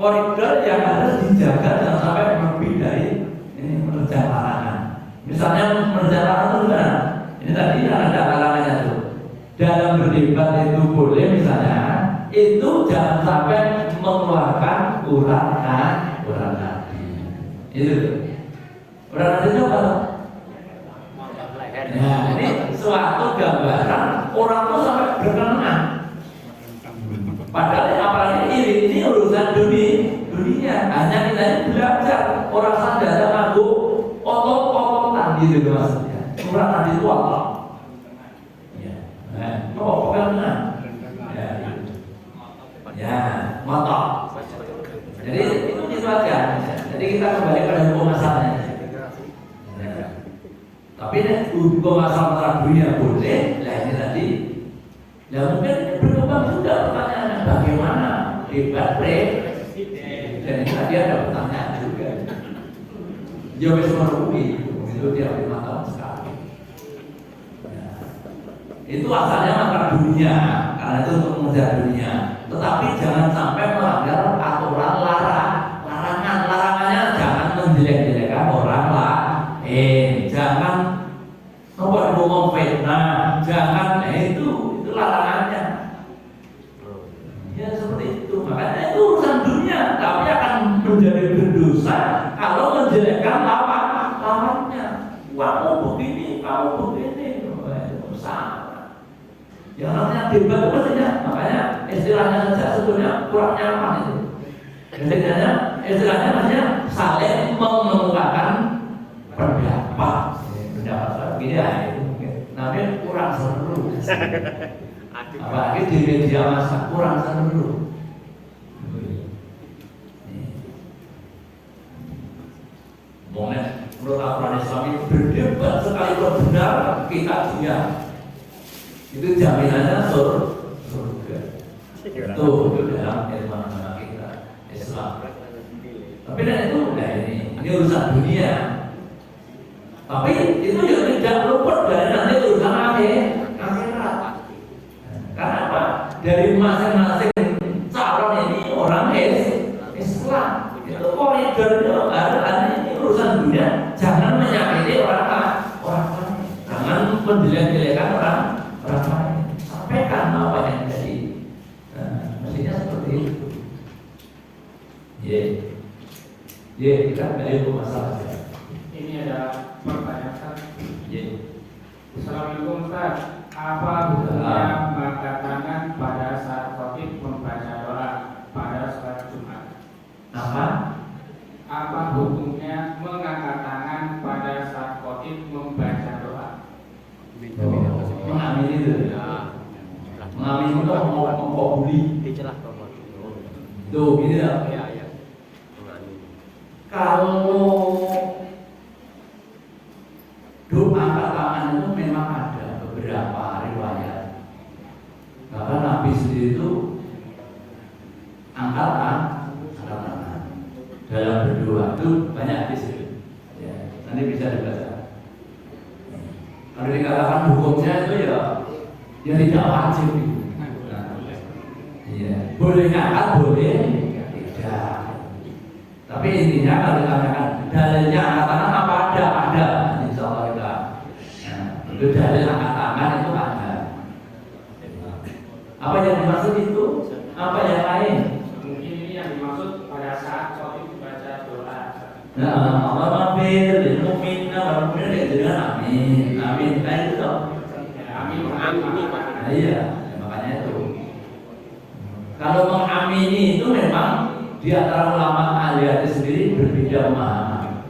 koridor yang harus dijaga, jangan sampai lebih dari ini menerjang larangan. Misalnya menerjang larangan itu benar. Ini tadi ada larangannya tuh. Dalam berdebat itu boleh misalnya, itu jangan sampai mengeluarkan urat nadi. Itu urat nadi itu apa? Nah, ini suatu gambaran orang itu sampai berkenan. Padahal apalagi ini urusan dunia. Hanya kita belajar orang sadar ngaku otot-ototan gitu maksudnya. Urat nadi itu apa? Pokoknya ya motor. Jadi itu aja. Jadi kita kembali pada hukum asalnya. Tapi hukum asal dunia boleh. Nah ini tadi. Ya mungkin berkembang juga pertanyaannya bagaimana debat dan tadi ada pertanyaan juga. Jawab semua itu tiap 5 tahun sekali. Itu asalnya masalah dunia, karena itu untuk mengejar dunia. Tetapi jangan sampai melanggar aturan larangan. Larangannya jangan menjelek-jelekan orang lain, jangan ngomong fitnah, jangan itu larangannya. Ya seperti itu. Makanya itu urusan dunia, tapi akan menjadi berdosa kalau menjelekkan lawannya. Kamu begini, kamu begini, itu salah. Yang namanya debat itu pastinya, makanya istilahnya saja sebetulnya kurang nyaman itu. Istilahnya maksudnya saling mengemukakan pendapat begini ya, itu mungkin namanya kurang seru. Apalagi di media massa kurang seru. Menurut aturan Islam itu berdebat sekalipun benar kita diam. Itu jaminannya surga. Itu dalam ilmu kita Islam. Tapi itu ini urusan dunia. Tapi itu juga tidak luput dari nanti urusan akhirat. Karena apa? Dari masing-masing calon ini orang Islam. Itu koridornya ada ini urusan dunia. Jangan menyakiti orang lain. Jangan menjelek-jelekan orang lain. Sampaikan apa yang jadi. Mestinya seperti itu. Kita kembali ke masalah. Ini ada pertanyaan. Assalamualaikum Ustaz. Apa hukumnya mengangkat tangan pada saat khatib membaca doa pada salat Jumat? Apa hukumnya mengangkat tangan pada saat khatib membaca doa? Mengambil itu. Mengambil itu mau beli. Dicelah Bapak. Tuh, gini lah. Ya. Kalau doa angkat tangan itu memang ada beberapa riwayat. Bahkan Nabi sendiri itu itu banyak di situ. Ya, nanti bisa dibaca. Kalau dikatakan hukumnya itu ya tidak wajib. Iya, boleh ngangkat, boleh tidak. Tapi intinya kalau dikatakan dalilnya angkat tangan apa ada, insya Allah kita. Nah, itu dalil angkat tangan itu ada. Apa yang dimaksud itu? Apa yang lain? Mungkin ini yang dimaksud pada saat sholat baca doa. Nah, Allah maafir, mukminna, mukminna dengan amin, amin. Nah itu toh. Amin, amin. Nah, iya, makanya itu. Kalau mengamini itu memang di antara ulama ahli hadis sendiri berbeda pemahaman.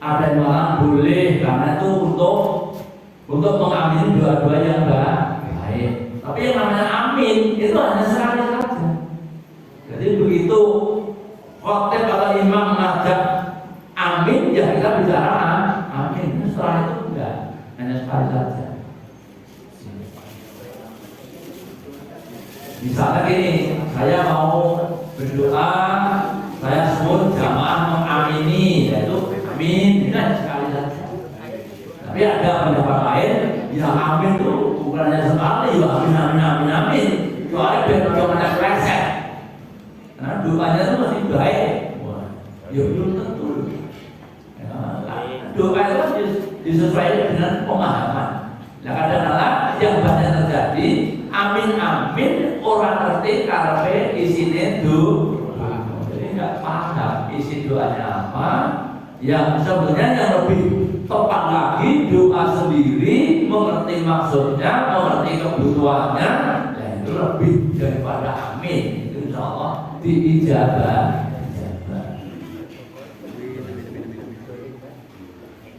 Ada yang malah boleh karena itu untuk mengamini dua-dua yang baik. Tapi yang namanya amin itu hanya sekali saja. Jadi begitu khotib atau imam mengajak amin, ya kita bicara amin. Setelah itu enggak, hanya sekali saja. Misalnya gini, saya mau berdoa, saya sebut jamaah mengamini, yaitu amin, itu hanya sekali saja. Tapi ada pendapat lain, yang amin itu bukan hanya sekali, ya amin. Soalnya biar cuma ada kleset. Nah, doanya itu masih baik. Ya belum tentu. Doa itu disesuaikan dengan pemahaman. Nah, kadang-kadang yang banyak terjadi, amin orang ngerti karena isinya doa. Jadi nggak paham isi doanya apa. Yang sebenarnya yang lebih tepat lagi doa sendiri, mengerti maksudnya, mengerti kebutuhannya, dan itu lebih daripada amin. Itu insya Allah diijabah.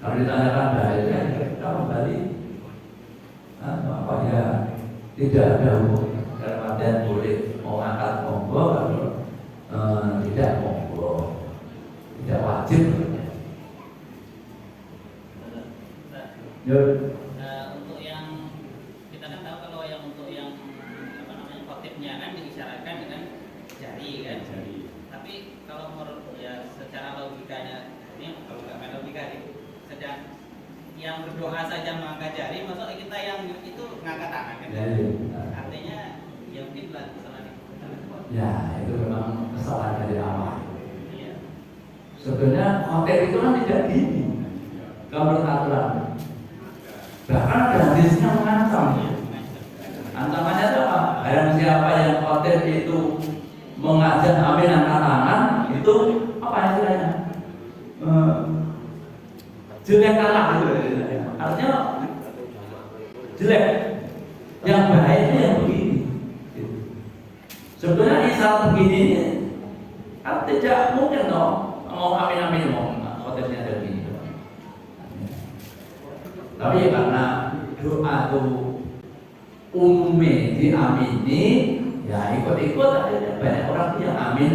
Kalau ditanyakan dalilnya, kita kembali apa ya, tidak ada hukum dalam artian boleh mau angkat monggo, kalau tidak monggo, tidak wajib. Untuk yang kita kan tahu kalau yang untuk yang apa namanya khotibnya kan diisyaratkan dengan jari kan. Tapi kalau menurut ya secara logikanya ini kalau nggak main logika sedang yang berdoa saja mengangkat jari, maksudnya kita yang itu ngangkat tangan kan? Artinya ya mungkin lah kesalahan itu. Ya itu memang kesalahan dari awal. Iya. Sebenarnya khotib itu kan tidak gini. Kalau aturan. Bahkan hadisnya mengancam. Ancamannya itu apa? Barang siapa yang khotib itu mengajak amin angkat tangan, itu apa istilahnya? Jelek kalah gitu. Artinya jelek. Yang baik itu yang begini. Sebenarnya isyarat begini kan tidak mungkin dong mau amin mau khotibnya ada begini. Tapi karena doa itu umumnya diamini, ya ikut-ikut ada banyak orang yang amin.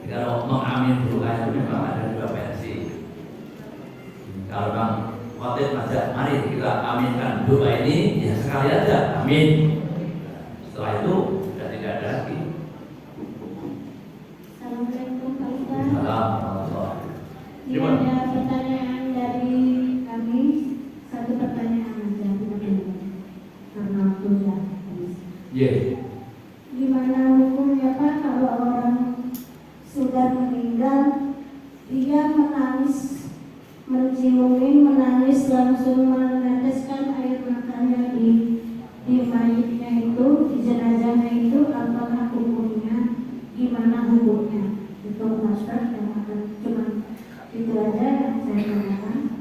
Kalau mengamin doa itu memang ada dua versi. Kalau bang khotib ngajak, mari kita aminkan doa ini, ya sekali aja amin. Setelah itu sudah tidak ada lagi. Assalamualaikum Pak Ustaz. Assalamualaikum. Ini ada pertanyaan dari kami, satu pertanyaan aja karena waktu sudah habis. Gimana hukumnya Pak kalau orang sudah meninggal, dia menangis, menangis langsung meneteskan air matanya di mayitnya itu, di jenazahnya itu, apakah hukumnya? Gimana hukumnya? Itu masalah yang akan cuma itu aja yang saya tanyakan.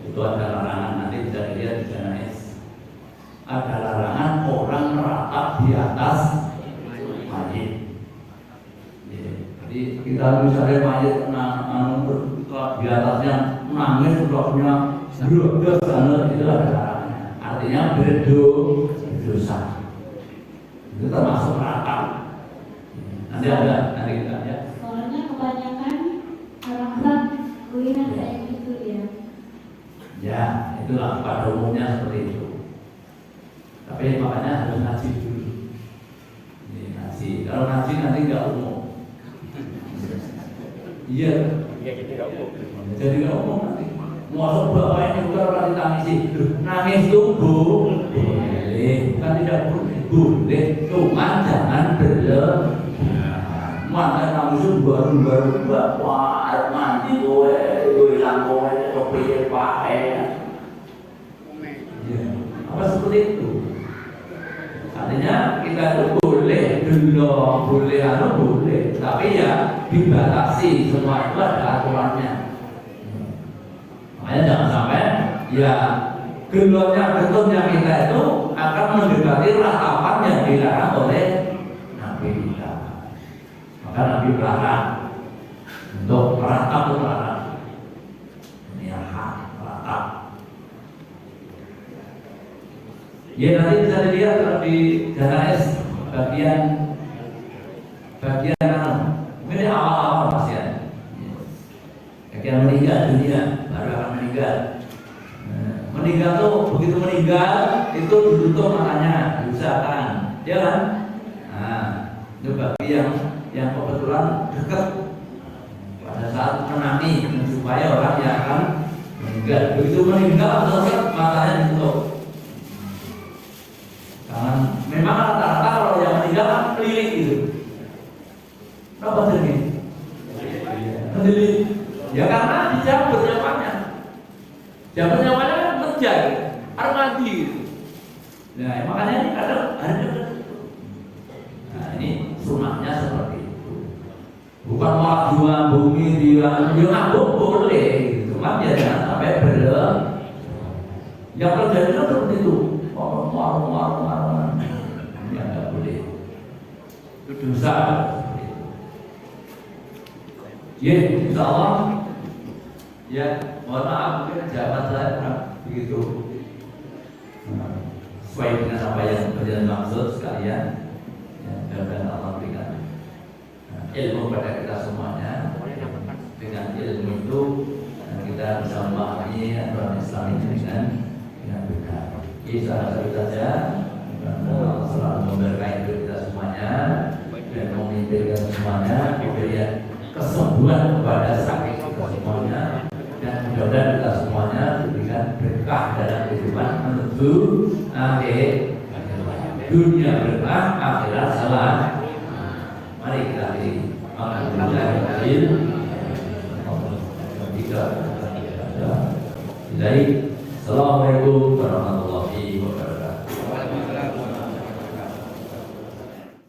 Itu ada larangan, nanti bisa dilihat di jenis. Ada larangan orang meratap di atas mayit. Jadi kita misalnya mayit di atasnya nangis, rohnya berdoa sana, itu ada larangan. Artinya berdosa. Itu termasuk meratap. Nanti kita lihat. Soalnya kebanyakan orang-orang kuliner kayak gitu ya. Ya, itulah pada umumnya seperti itu. Tapi makanya harus ngaji dulu. Ini ngaji. Kalau ngaji nanti nggak umum. Iya. Iya jadi nggak umum. Jadi nggak umum nanti. Masuk bapaknya juga orang ditangisi. Nangis itu boleh, bukan tidak boleh. Boleh, cuma jangan berlebihan. Mana nangis itu baru wah air mandi gue hilang gue kopi pakai. Apa seperti itu? Artinya kita itu boleh belum boleh boleh, tapi ya dibatasi, semua itu ada aturannya. Makanya jangan sampai ya genotnya kita itu akan mendekati ratapan yang dilarang oleh Nabi kita. Maka Nabi melarang untuk meratap itu melarang. Ini hak meratap. Ya nanti bisa dilihat kalau di JNS bagian ini awal-awal masih ya. Bagian meninggal dunia baru akan meninggal. Meninggal tuh begitu meninggal itu ditutup matanya, diusahakan, ya kan? Nah, itu bagi yang kebetulan dekat pada saat menangi supaya orang yang akan meninggal. Begitu meninggal terus matanya ditutup. Karena memang rata-rata kalau yang meninggal kan keliling gitu. Kenapa jadi? Keliling. Ya karena dicabut nyawanya. Cabut nyawanya kan kerja, harus mandi. Nah makanya ini kadang ada. Nah ini sunnahnya seperti itu. Bukan malah jual bumi dia ngabuk boleh, cuma ya jangan sampai berlebihan. Yang terjadi kan seperti itu. Warung ya nggak boleh, itu dosa. Ya, insya Allah. Ya, mohon maaf mungkin jawaban saya kurang begitu sesuai dengan apa yang berjalan maksud sekalian. Ya, mudah-mudahan Allah berikan ilmu pada kita semuanya. Dengan ilmu itu kita bisa memahami aturan Islam ini dengan benar. Saya rasa saja Allah selalu memberkahi hidup kita semuanya dan memimpin kita semuanya, memberikan kesembuhan kepada sakit kita semuanya, dan mudah-mudahan kita semuanya diberikan berkah dalam kehidupan menuju akhir dunia berkah, akhirat selamat. Mari kita beri alhamdulillah.